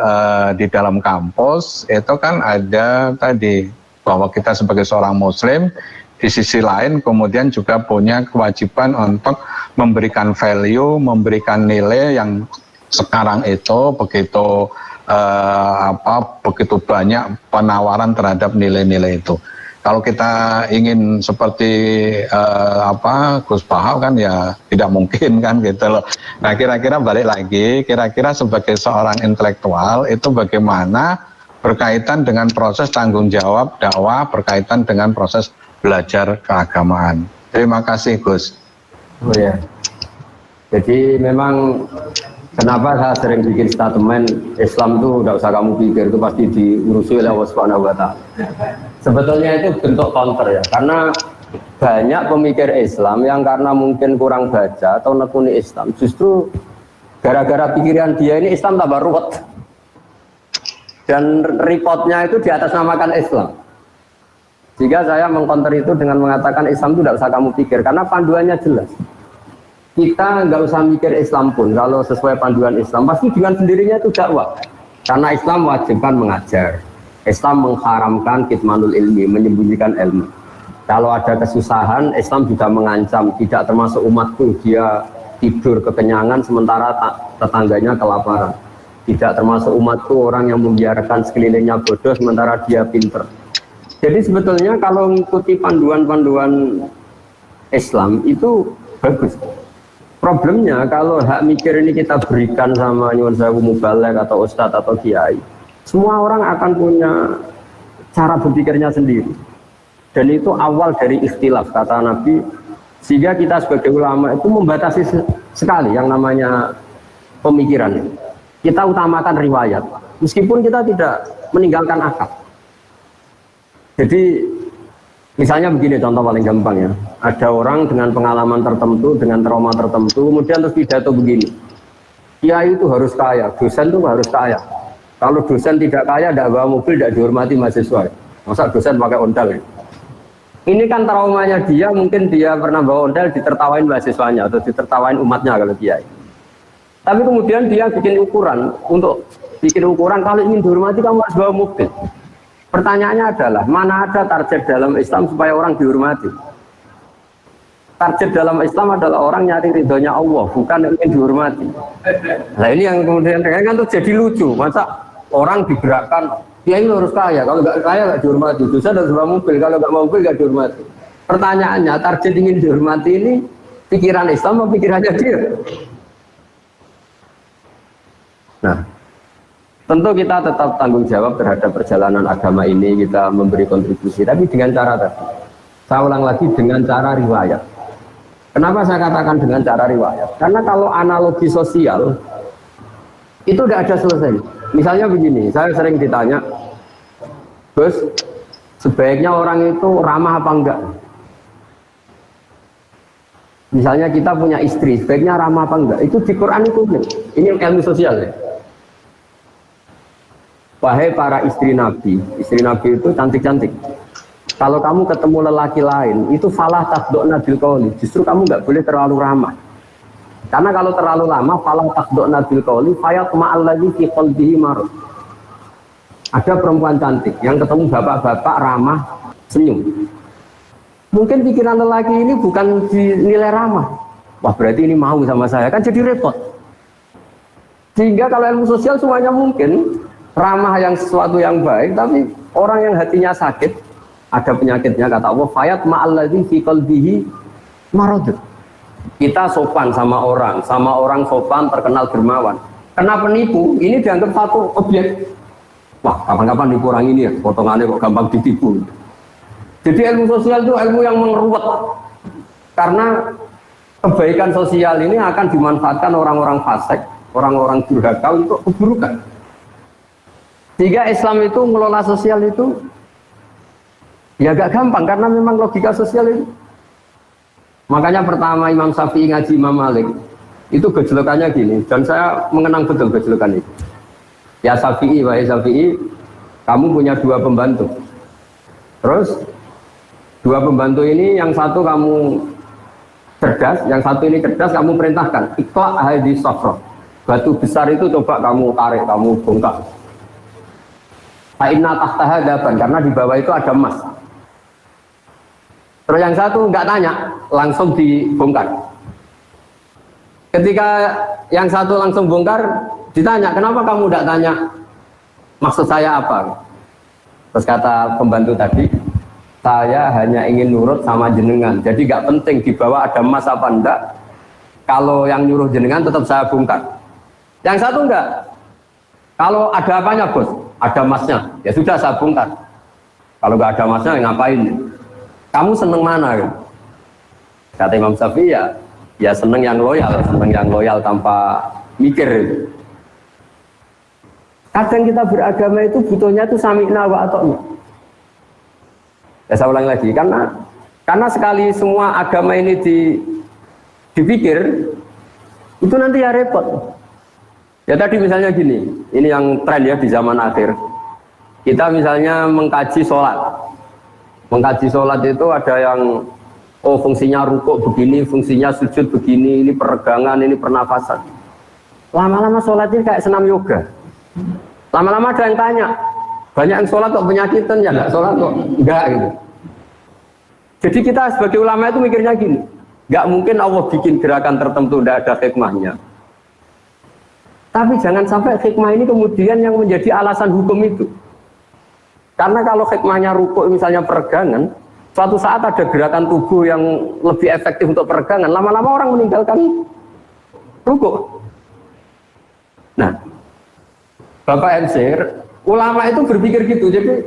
S2: di dalam kampus itu kan ada tadi bahwa kita sebagai seorang Muslim di sisi lain kemudian juga punya kewajiban untuk memberikan value, memberikan nilai yang sekarang itu begitu begitu banyak penawaran terhadap nilai-nilai itu. Kalau kita ingin seperti Gus Baha kan ya tidak mungkin kan gitu loh. Nah kira-kira balik lagi, kira-kira sebagai seorang intelektual itu bagaimana berkaitan dengan proses tanggung jawab dakwah, berkaitan dengan proses belajar keagamaan. Terima kasih Gus.
S1: Oh ya. Jadi memang kenapa saya sering bikin statement Islam tuh tidak usah kamu pikir, itu pasti diurusi oleh Allah Subhanahu wa Ta'ala. Sebetulnya itu bentuk counter ya, karena banyak pemikir Islam yang karena mungkin kurang baca atau nekuni Islam, justru gara-gara pikiran dia ini Islam tambah ruwet. Dan reportnya itu di atas namakan Islam. Jika saya mengcounter itu dengan mengatakan Islam itu tidak usah kamu pikir, karena panduannya jelas. Kita nggak usah mikir Islam pun, kalau sesuai panduan Islam, pasti dengan sendirinya itu dakwah. Karena Islam wajibkan mengajar. Islam mengharamkan kitmanul ilmi, menyembunyikan ilmu. Kalau ada kesusahan, Islam juga mengancam, tidak termasuk umatku, dia tidur kekenyangan sementara tetangganya kelaparan. Tidak termasuk umatku orang yang membiarkan sekelilingnya bodoh sementara dia pinter. Jadi sebetulnya kalau mengikuti panduan-panduan Islam itu bagus. Problemnya kalau hak mikir ini kita berikan sama nyuwun sewu mubalek atau ustadz atau kiai, semua orang akan punya cara berpikirnya sendiri. Dan itu awal dari ikhtilaf kata Nabi, sehingga kita sebagai ulama itu membatasi sekali yang namanya pemikiran. Kita utamakan riwayat, meskipun kita tidak meninggalkan akal. Jadi misalnya begini contoh paling gampang ya, ada orang dengan pengalaman tertentu, dengan trauma tertentu, kemudian terus pidato begini, kiai itu harus kaya, dosen itu harus kaya. Kalau dosen tidak kaya, tidak bawa mobil, tidak dihormati mahasiswa. Masa dosen pakai ondel ya? Ini kan traumanya dia, mungkin dia pernah bawa ondel, ditertawain mahasiswanya atau ditertawain umatnya kalau kiai. Tapi kemudian dia bikin ukuran, untuk bikin ukuran kalau ingin dihormati kamu harus bawa mobil. Pertanyaannya adalah, mana ada target dalam Islam supaya orang dihormati? Target dalam Islam adalah orang nyari ridhonya Allah, bukan ingin dihormati. Nah ini yang kemudian kan tuh jadi lucu, masa orang digerakkan, dia ini harus kaya, kalau nggak kaya nggak dihormati, dosa harus bawa mobil, kalau nggak bawa mobil nggak dihormati. Pertanyaannya, target ingin dihormati ini pikiran Islam atau pikirannya dia? Nah, tentu kita tetap tanggung jawab terhadap perjalanan agama ini, kita memberi kontribusi, tapi dengan cara tadi. Saya ulang lagi, dengan cara riwayat. Kenapa saya katakan dengan cara riwayat? Karena kalau analogi sosial, itu tidak ada selesai. Misalnya begini, saya sering ditanya, Gus, sebaiknya orang itu ramah apa enggak? Misalnya kita punya istri, sebaiknya ramah apa enggak? Itu di Quran itu, ini ilmu sosial ya. Wahai para istri Nabi itu cantik-cantik. Kalau kamu ketemu lelaki lain, itu falah takdokna bil qauli. Justru kamu nggak boleh terlalu ramah. Karena kalau terlalu lama, falah takdokna bil qauli, fayatma alladzi fi qalbihi marad. Ada perempuan cantik yang ketemu bapak-bapak ramah, senyum. Mungkin pikiran lelaki ini bukan dinilai ramah. Wah berarti ini mau sama saya, kan jadi repot. Sehingga kalau ilmu sosial semuanya mungkin. Ramah yang sesuatu yang baik, tapi orang yang hatinya sakit, ada penyakitnya, kata Allah, fayat ma'alladzi fi qalbihi marad. Kita sopan sama orang sopan terkenal dermawan. Kena penipu, ini dianggap satu objek. Wah, kapan-kapan nipu orang ini ya, potongannya kok gampang ditipu. Jadi ilmu sosial itu ilmu yang mengeruwet. Karena kebaikan sosial ini akan dimanfaatkan orang-orang fasik, orang-orang durhaka untuk keburukan. Sehingga Islam itu mengelola sosial itu ya agak gampang karena memang logika sosial itu. Makanya pertama Imam Syafi'i ngaji Imam Malik itu gejolokannya gini, dan saya mengenang betul gejolokan itu. Ya Syafi'i, wahai Syafi'i, Kamu punya 2 pembantu. Terus 2 pembantu ini yang satu kamu cerdas, yang satu ini cerdas, kamu perintahkan iqla' hadhihi safra. Batu besar itu coba kamu tarik, kamu bongkar. Fa'inna tahtaha daban, karena di bawah itu ada emas. Terus yang satu nggak tanya, langsung dibongkar. Ketika yang satu langsung bongkar, ditanya, kenapa kamu nggak tanya maksud saya apa? Terus kata pembantu tadi, saya hanya ingin nurut sama jenengan, jadi nggak penting di bawah ada emas apa enggak. Kalau yang nyuruh jenengan tetap saya bongkar. Yang satu enggak. Kalau ada apanya bos? Ada emasnya, ya sudah saya bongkar. Kalau nggak ada emasnya ngapain? Kamu seneng mana? Kata Imam Syafi'i, ya seneng yang loyal tanpa mikir. Kadang kita beragama itu butuhnya itu sami'na wa ata'na. Ya saya ulang lagi, karena sekali semua agama ini dipikir, itu nanti ya repot. Ya tadi misalnya gini, ini yang tren ya di zaman akhir. Kita misalnya mengkaji sholat. Mengkaji sholat itu ada yang, fungsinya rukuk begini, fungsinya sujud begini, ini peregangan, ini pernafasan. Lama-lama sholat ini kayak senam yoga. Lama-lama ada yang tanya, banyak yang sholat kok penyakitan, ya nggak sholat kok enggak gitu. Jadi kita sebagai ulama itu mikirnya gini, nggak mungkin Allah bikin gerakan tertentu tidak ada hikmahnya. Tapi jangan sampai hikmah ini kemudian yang menjadi alasan hukum itu. Karena kalau hikmahnya rukuk misalnya peregangan, suatu saat ada gerakan tubuh yang lebih efektif untuk peregangan, lama-lama orang meninggalkan rukuk. Nah, Bapak MC, ulama itu berpikir gitu, jadi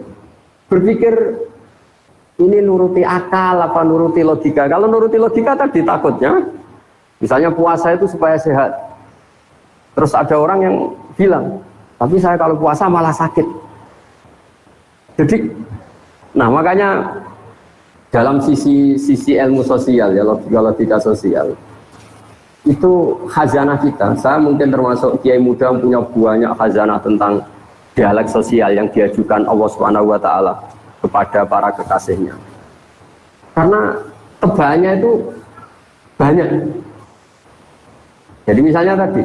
S1: berpikir ini nuruti akal apa nuruti logika. Kalau nuruti logika tadi takutnya, misalnya puasa itu supaya sehat. Terus ada orang yang bilang, tapi saya kalau puasa malah sakit. Jadi, nah makanya dalam sisi ilmu sosial ya, logika sosial, itu khazanah kita. Saya mungkin termasuk kiai muda yang punya banyak khazanah tentang dialek sosial yang diajukan Allah Subhanahu wa taala kepada para kekasihnya. Karena tebaannya itu banyak. Jadi misalnya tadi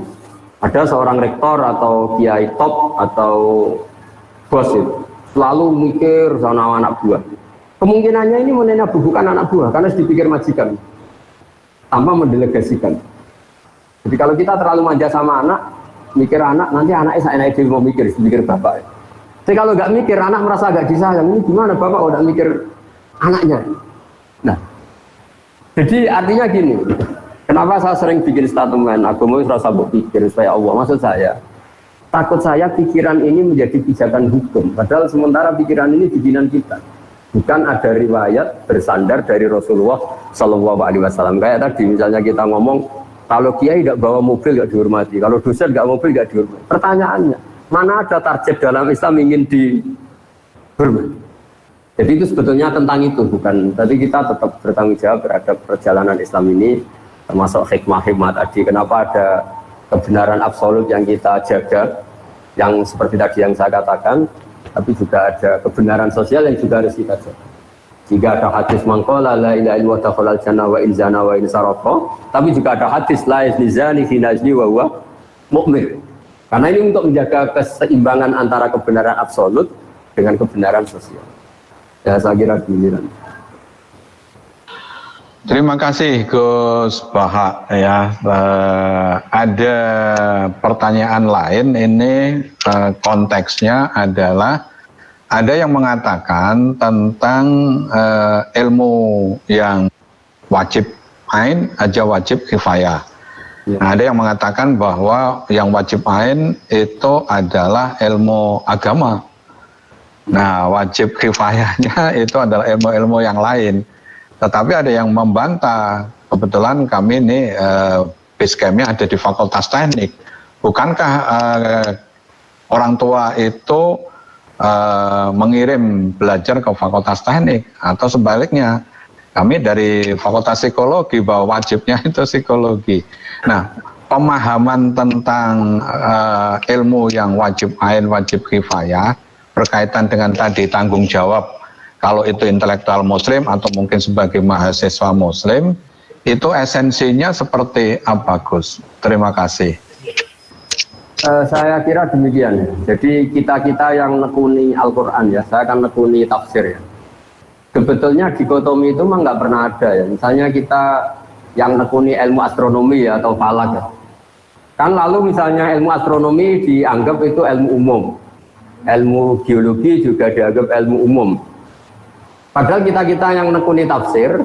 S1: ada seorang rektor atau kiai top atau bos itu selalu mikir sama anak buah. Kemungkinannya ini bukan anak buah karena dipikir majikan tanpa mendelegasikan. Jadi kalau kita terlalu manja sama anak, mikir anak, nanti anaknya saya dia mau mikir bapak. Tapi kalau nggak mikir, anak merasa agak disayang. Ini gimana bapak udah mikir anaknya? Nah, jadi artinya gini. Kenapa saya sering bikin statement agama itu rasa berpikir supaya Allah. Maksud saya, takut saya pikiran ini menjadi pijakan hukum. Padahal sementara pikiran ini bikinan kita. Bukan ada riwayat bersandar dari Rasulullah Shallallahu Alaihi Wasallam. Kayak tadi misalnya kita ngomong, kalau kiai tidak bawa mobil tidak dihormati, kalau dosen tidak mobil tidak dihormati. Pertanyaannya, mana ada target dalam Islam ingin dihormati? Jadi itu sebetulnya tentang itu, bukan. Tapi kita tetap bertanggung jawab terhadap perjalanan Islam ini. Termasuk hikmah-hikmah tadi, kenapa ada kebenaran absolut yang kita jaga, yang seperti tadi yang saya katakan, tapi juga ada kebenaran sosial yang juga harus kita jaga. Jika ada hadis mangkola la ilaha illallah dakhalal jannah wa in zana wa in saraqa, tapi juga ada hadis la yazni zani fi najli wa huwa mu'min. Karena ini untuk menjaga keseimbangan antara kebenaran absolut dengan kebenaran sosial. Ya saya kira giliran.
S2: Terima kasih Gus Baha ya. Ada pertanyaan lain ini konteksnya adalah ada yang mengatakan tentang ilmu yang wajib ain aja wajib kifayah. Nah, ada yang mengatakan bahwa yang wajib ain itu adalah ilmu agama. Nah, wajib kifayahnya itu adalah ilmu-ilmu yang lain. Tetapi ada yang membantah, kebetulan kami ini base camp-nya ada di Fakultas Teknik. Bukankah orang tua itu mengirim belajar ke Fakultas Teknik? Atau sebaliknya, kami dari Fakultas Psikologi bahwa wajibnya itu psikologi. Nah, pemahaman tentang ilmu yang wajib ain, wajib kifayah, berkaitan dengan tadi tanggung jawab, kalau itu intelektual muslim atau mungkin sebagai mahasiswa muslim, itu esensinya seperti apa, Gus? Terima kasih.
S1: Saya kira demikian. Jadi kita yang nekuni Al-Quran ya, saya akan nekuni tafsir ya. Sebetulnya dikotomi itu memang nggak pernah ada ya. Misalnya kita yang nekuni ilmu astronomi ya, atau falak ya. Kan lalu misalnya ilmu astronomi dianggap itu ilmu umum. Ilmu geologi juga dianggap ilmu umum. Padahal kita yang nekuni tafsir,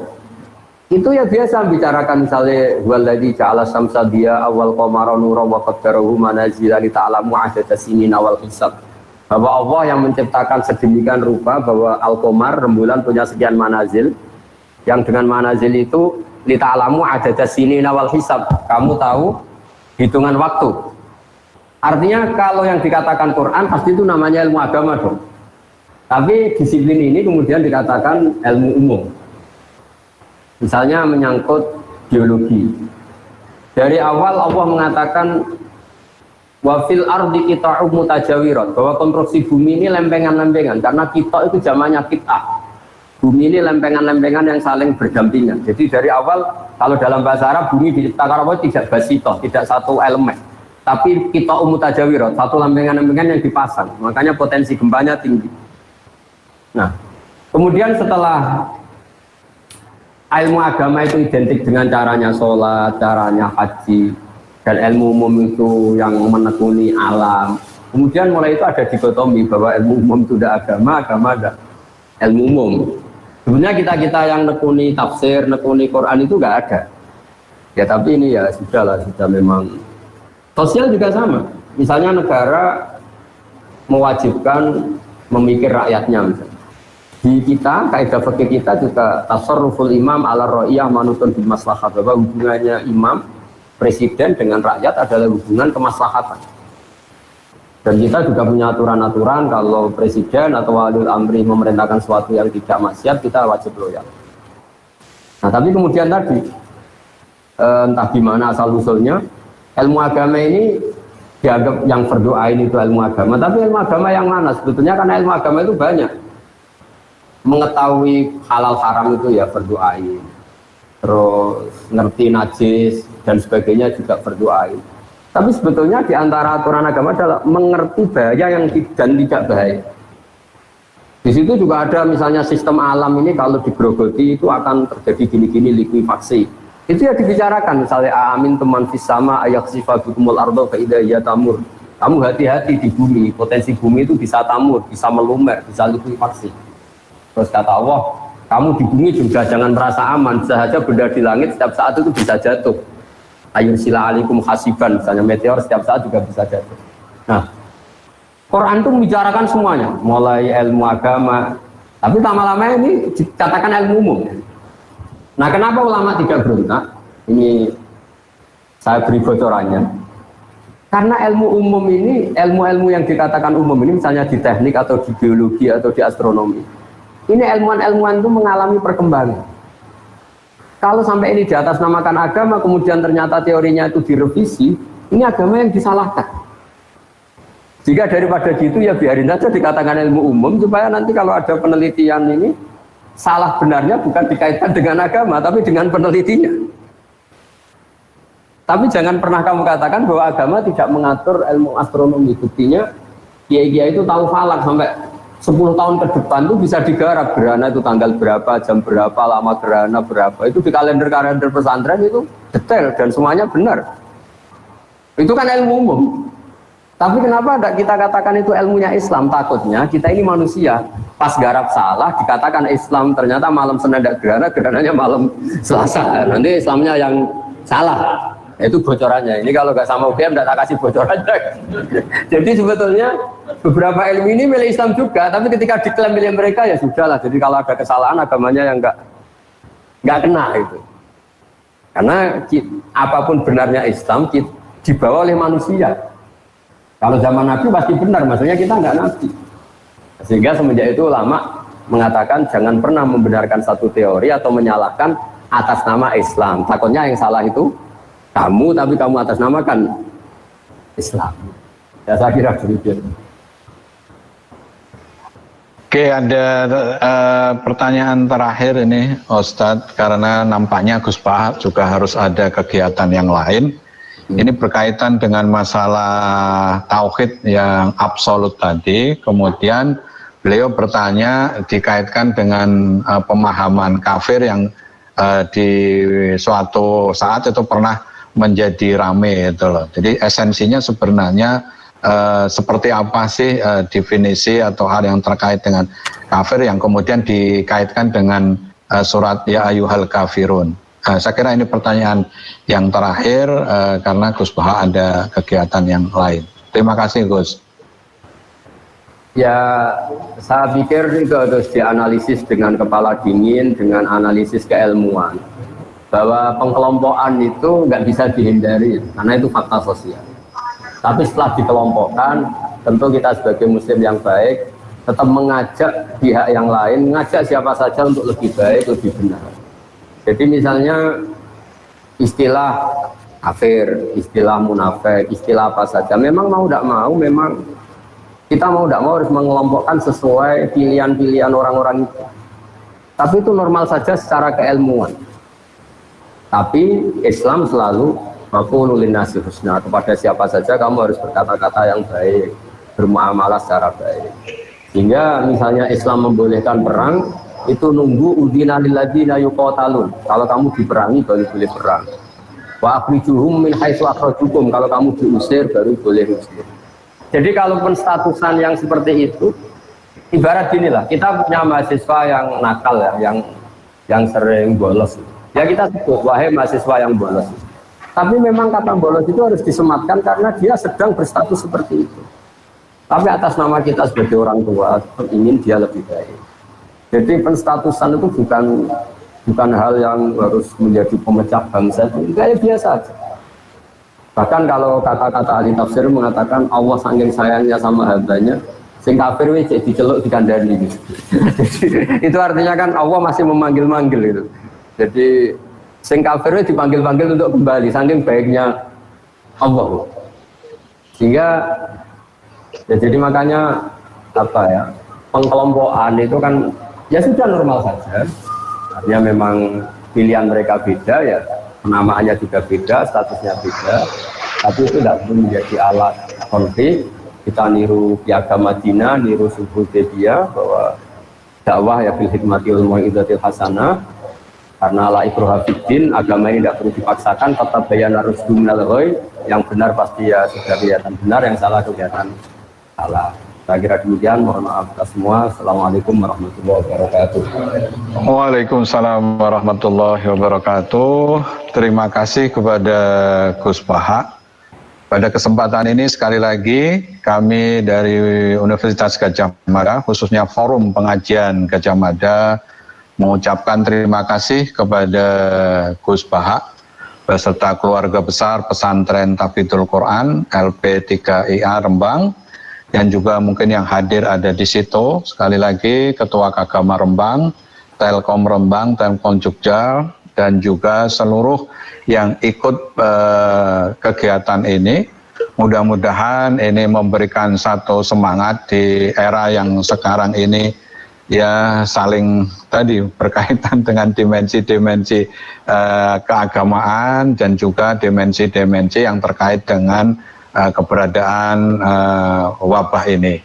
S1: itu ya biasa bicarakan misalnya waladzi ja'ala syamsa diya awal qamara nuran wa qaddarahu manazila li ta'lamu 'adada sinina wal hisab. Bahwa Allah yang menciptakan sedemikian rupa bahwa al-qamar rembulan punya sekian manazil, yang dengan manazil itu li ta'lamu 'adada sinina wal hisab. Kamu tahu hitungan waktu. Artinya kalau yang dikatakan Quran pasti itu namanya ilmu agama dong. Tapi disiplin ini kemudian dikatakan ilmu umum. Misalnya menyangkut geologi. Dari awal Allah mengatakan wa fil ardi qita'un mutajawirat, bahwa konstruksi bumi ini lempengan-lempengan, karena kita itu zamannya qit'ah. Bumi ini lempengan-lempengan yang saling berdampingan. Jadi dari awal kalau dalam bahasa Arab bumi diciptakan Allah tidak basito, tidak satu elemen. Tapi qita'un mutajawirat, satu lempengan-lempengan yang dipasang. Makanya potensi gempanya tinggi. Nah, kemudian setelah ilmu agama itu identik dengan caranya sholat, caranya haji, dan ilmu umum itu yang menekuni alam. Kemudian mulai itu ada dikotomi bahwa ilmu umum itu ada agama ada ilmu umum. Sebenarnya kita yang nekuni tafsir, nekuni Quran itu nggak ada. Ya tapi ini ya sudah memang. Sosial juga sama. Misalnya negara mewajibkan memikir rakyatnya misalnya. Di kita, kaidah fikih kita juga tasarruful imam ala ra'iyah manutun bil maslahat, bahwa hubungannya imam presiden dengan rakyat adalah hubungan kemaslahatan. Dan kita juga punya aturan-aturan kalau presiden atau waliul amri memerintahkan sesuatu yang tidak maksiat, kita wajib loyal. Nah, tapi kemudian tadi entah gimana asal usulnya ilmu agama ini dianggap yang berdoa ini itu ilmu agama, tapi ilmu agama yang mana sebetulnya? Karena ilmu agama itu banyak. Mengetahui halal haram itu ya berdoain, terus ngerti najis dan sebagainya juga berdoain. Tapi sebetulnya di antara aturan agama adalah mengerti bahaya yang dan tidak bahaya. Di situ juga ada misalnya sistem alam ini kalau digerogoti itu akan terjadi gini-gini likuifaksi. Itu ya dibicarakan misalnya amin teman fis sama ayak sifabikumul ardo faida ya tamur. Kamu hati-hati di bumi, potensi bumi itu bisa tamur, bisa melumer, bisa likuifaksi. Terus kata Allah, kamu di bumi juga jangan merasa aman, sahaja benda di langit setiap saat itu bisa jatuh. Ayun sila alikum hasiban, misalnya meteor setiap saat juga bisa jatuh. Nah, Quran itu membicarakan semuanya, mulai ilmu agama, tapi lama-lama ini dikatakan ilmu umum. Nah, kenapa ulama tidak berontak? Ini saya beri bocorannya. Karena ilmu umum ini, ilmu-ilmu yang dikatakan umum ini, misalnya di teknik atau di biologi atau di astronomi, ini ilmuwan-ilmuwan itu mengalami perkembangan. Kalau sampai ini di atas namakan agama, kemudian ternyata teorinya itu direvisi, ini agama yang disalahkan. Jika daripada gitu ya biarin saja dikatakan ilmu umum, supaya nanti kalau ada penelitian ini, salah benarnya bukan dikaitkan dengan agama, tapi dengan penelitinya. Tapi jangan pernah kamu katakan bahwa agama tidak mengatur ilmu astronomi. Buktinya, kiai-kiai itu tahu falak sampai 10 tahun ke depan itu bisa digarap gerhana itu tanggal berapa, jam berapa, lama gerhana berapa. Itu di kalender-kalender pesantren itu detail dan semuanya benar. Itu kan ilmu umum. Tapi kenapa tidak kita katakan itu ilmunya Islam? Takutnya kita ini manusia. Pas garap salah dikatakan Islam, ternyata malam Senin tidak gerhana, gerhananya malam Selasa. Nanti Islamnya yang salah. Itu bocorannya. Ini kalau nggak sama UGM tidak tak kasih bocorannya. Jadi sebetulnya beberapa ilmu ini milik Islam juga, tapi ketika diklaim milik mereka ya sudahlah. Jadi kalau ada kesalahan agamanya yang nggak kena itu. Karena apapun benarnya Islam dibawa oleh manusia. Kalau zaman Nabi pasti benar, maksudnya kita nggak Nabi. Sehingga semenjak itu ulama mengatakan jangan pernah membenarkan satu teori atau menyalahkan atas nama Islam. Takutnya yang salah itu kamu, tapi kamu atas namakan Islam. Ya saya kira demikian.
S2: Oke, ada pertanyaan terakhir ini, Ustadz, karena nampaknya Gus Bahak juga harus ada kegiatan yang lain. Ini berkaitan dengan masalah tauhid yang absolut tadi. Kemudian beliau bertanya dikaitkan dengan pemahaman kafir yang di suatu saat itu pernah menjadi rame itu loh. Jadi esensinya sebenarnya seperti apa sih definisi atau hal yang terkait dengan kafir yang kemudian dikaitkan dengan surat Ya Ayyuhal Kafirun. Saya kira ini pertanyaan yang terakhir karena Gus Bahak ada kegiatan yang lain. Terima kasih Gus.
S1: Ya, saya pikir itu harus dianalisis dengan kepala dingin, dengan analisis keilmuan. Bahwa pengkelompokan itu nggak bisa dihindari, karena itu fakta sosial. Tapi setelah dikelompokkan, tentu kita sebagai muslim yang baik tetap mengajak pihak yang lain, mengajak siapa saja untuk lebih baik, lebih benar. Jadi misalnya istilah kafir, istilah munafik, istilah apa saja, memang mau tidak mau, memang kita mau tidak mau harus mengelompokkan sesuai pilihan-pilihan orang-orang itu. Tapi itu normal saja secara keilmuan. Tapi Islam selalu Waqulu linnasi husna, kepada siapa saja kamu harus berkata-kata yang baik, bermuamalah secara baik. Sehingga misalnya Islam membolehkan perang, itu nunggu udina lilladzina yuqatalun. Kalau kamu diperangi baru boleh perang. Wa akhrijuhum min haitsu akhrajukum, kalau kamu diusir baru boleh usir. Jadi kalaupun statusan yang seperti itu, ibarat ginilah, kita punya mahasiswa yang nakal ya, yang sering bolos. Ya kita sebut, wahai mahasiswa yang bolos. Tapi memang kata bolos itu harus disematkan karena dia sedang berstatus seperti itu. Tapi atas nama kita sebagai orang tua ingin dia lebih baik. Jadi penstatusan itu bukan hal yang harus menjadi pemecah bangsa, itu kayak biasa aja. Bahkan kalau kata-kata ahli tafsir mengatakan Allah saking sayangnya sama hambanya, sing kafir wis diceluk dikandani gitu. Itu artinya kan Allah masih memanggil-manggil itu. Jadi sing kafir dipanggil-panggil untuk kembali, saking baiknya Allah. Sehingga ya jadi makanya apa ya, pengkelompokan itu kan ya sudah normal saja. Artinya memang pilihan mereka beda ya, penamaannya juga beda, statusnya beda. Tapi itu tidak perlu menjadi alat konflik. Kita niru Piagam Madinah, niru Sulhul Hudaybiyah bahwa dakwah ya bil hikmati wal mau'izatil hasanah. Karena la ikraha fiddin, agama ini tidak perlu dipaksakan, tetap bayana rusdu minal ghoi, yang benar pasti ya sudah kelihatan benar, yang salah kelihatan salah. Saya kira demikian, mohon maaf kita semua. Assalamualaikum warahmatullahi wabarakatuh.
S2: Waalaikumsalam warahmatullahi wabarakatuh. Terima kasih kepada Gus Bahak. Pada kesempatan ini sekali lagi kami dari Universitas Gadjah Mada, khususnya Forum Pengajian Gadjah Mada, mengucapkan terima kasih kepada Gus Bahak beserta keluarga besar Pesantren Tahfidzul Quran LP3IA Rembang, dan juga mungkin yang hadir ada di situ. Sekali lagi Ketua Kagama Rembang, Telkom Rembang, Telkom Jogja, dan juga seluruh yang ikut kegiatan ini. Mudah-mudahan ini memberikan satu semangat di era yang sekarang ini, ya saling tadi berkaitan dengan dimensi-dimensi keagamaan dan juga dimensi-dimensi yang terkait dengan keberadaan wabah ini.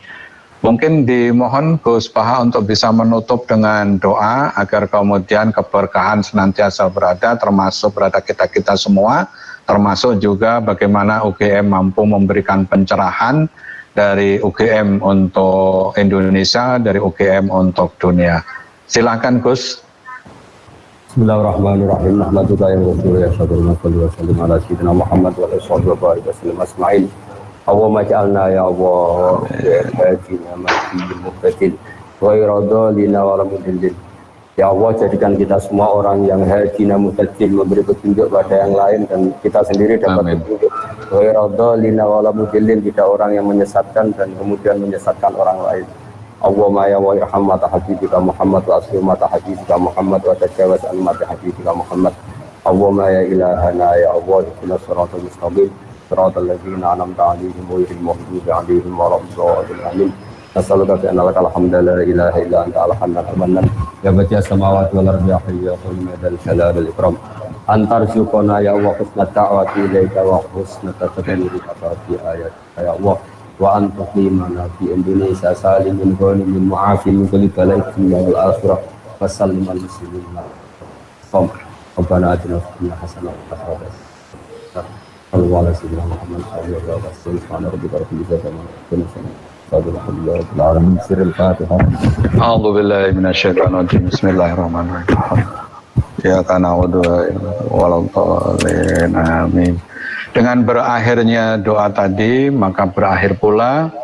S2: Mungkin dimohon Gus Bahak untuk bisa menutup dengan doa agar kemudian keberkahan senantiasa berada, termasuk berada kita-kita semua, termasuk juga bagaimana UGM mampu memberikan pencerahan dari UGM untuk Indonesia, dari UGM untuk dunia. Silakan Gus.
S1: Bismillahirrahmanirrahim. Alhamdulillah wa sallallahu ala sayyidina Muhammad wa alihi wasallam. Allahumma ja'alna ya Allah hadina mahdi muhtadin ghayra dhalina wa mudillin. Ya Allah, jadikan kita semua orang yang hadina muhtadin, memberi petunjuk pada yang lain dan kita sendiri dapat petunjuk. Ghayra dhalina wa mudillin, tidak orang yang menyesatkan dan kemudian menyesatkan orang lain. Allahumma ya wa irham mata habibika Muhammad wa asli mata habibika Muhammad wa tajawaz an mata habibika Muhammad. Allahumma ya ilahana ya Allah ihdinas siratal mustaqim siratal ladzina an'amta 'alaihim ghairil maghdubi 'alaihim waladdallin. Amin. Nasaluka bi anna lakal hamda la ilaha illa anta al-hanan al-mannan ya badi'as samawati wal ardi ya hayyu ya qayyum ya dzal jalali wal ikram antar syukona ya Allah husnat ta'wati ilaika wa husnat tadbiri fi ayat ya Allah wa anta qimana fi Indonesia salimin ghanimin mu'afin min kulli bala'in wal akhirah wa sallim al muslimin qom rabbana atina fid dunya hasanah wa fil akhirati hasanah wa qina Muhammad sallallahu alaihi wasallam subhana rabbika rabbil izzati amma yasifun Alhamdulillah sirrul Fatihah.
S2: A'udzu billahi minasyaitonir rajim. Bismillahirrahmanirrahim. Ya kana waladdallin amin. Dengan berakhirnya doa tadi, maka berakhir pula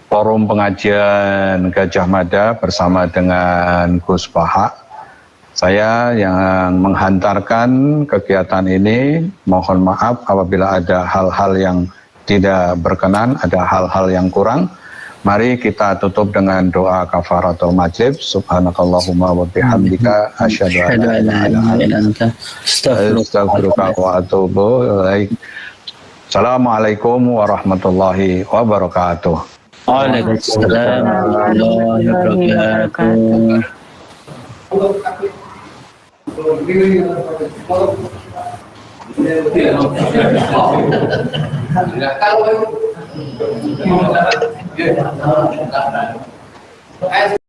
S2: forum pengajian Gajah Mada bersama dengan Gus Baha. Saya yang menghantarkan kegiatan ini, mohon maaf apabila ada hal-hal yang tidak berkenan, ada hal-hal yang kurang. Mari kita tutup dengan doa kafaratul majlis. Subhanakallahumma wa bihamdika asyhadu an la ilaha illa anta astaghfiruka wa atubu ilaik. Assalamualaikum warahmatullahi wabarakatuh.
S3: Waalaikumsalam warahmatullahi wabarakatuh. Kalau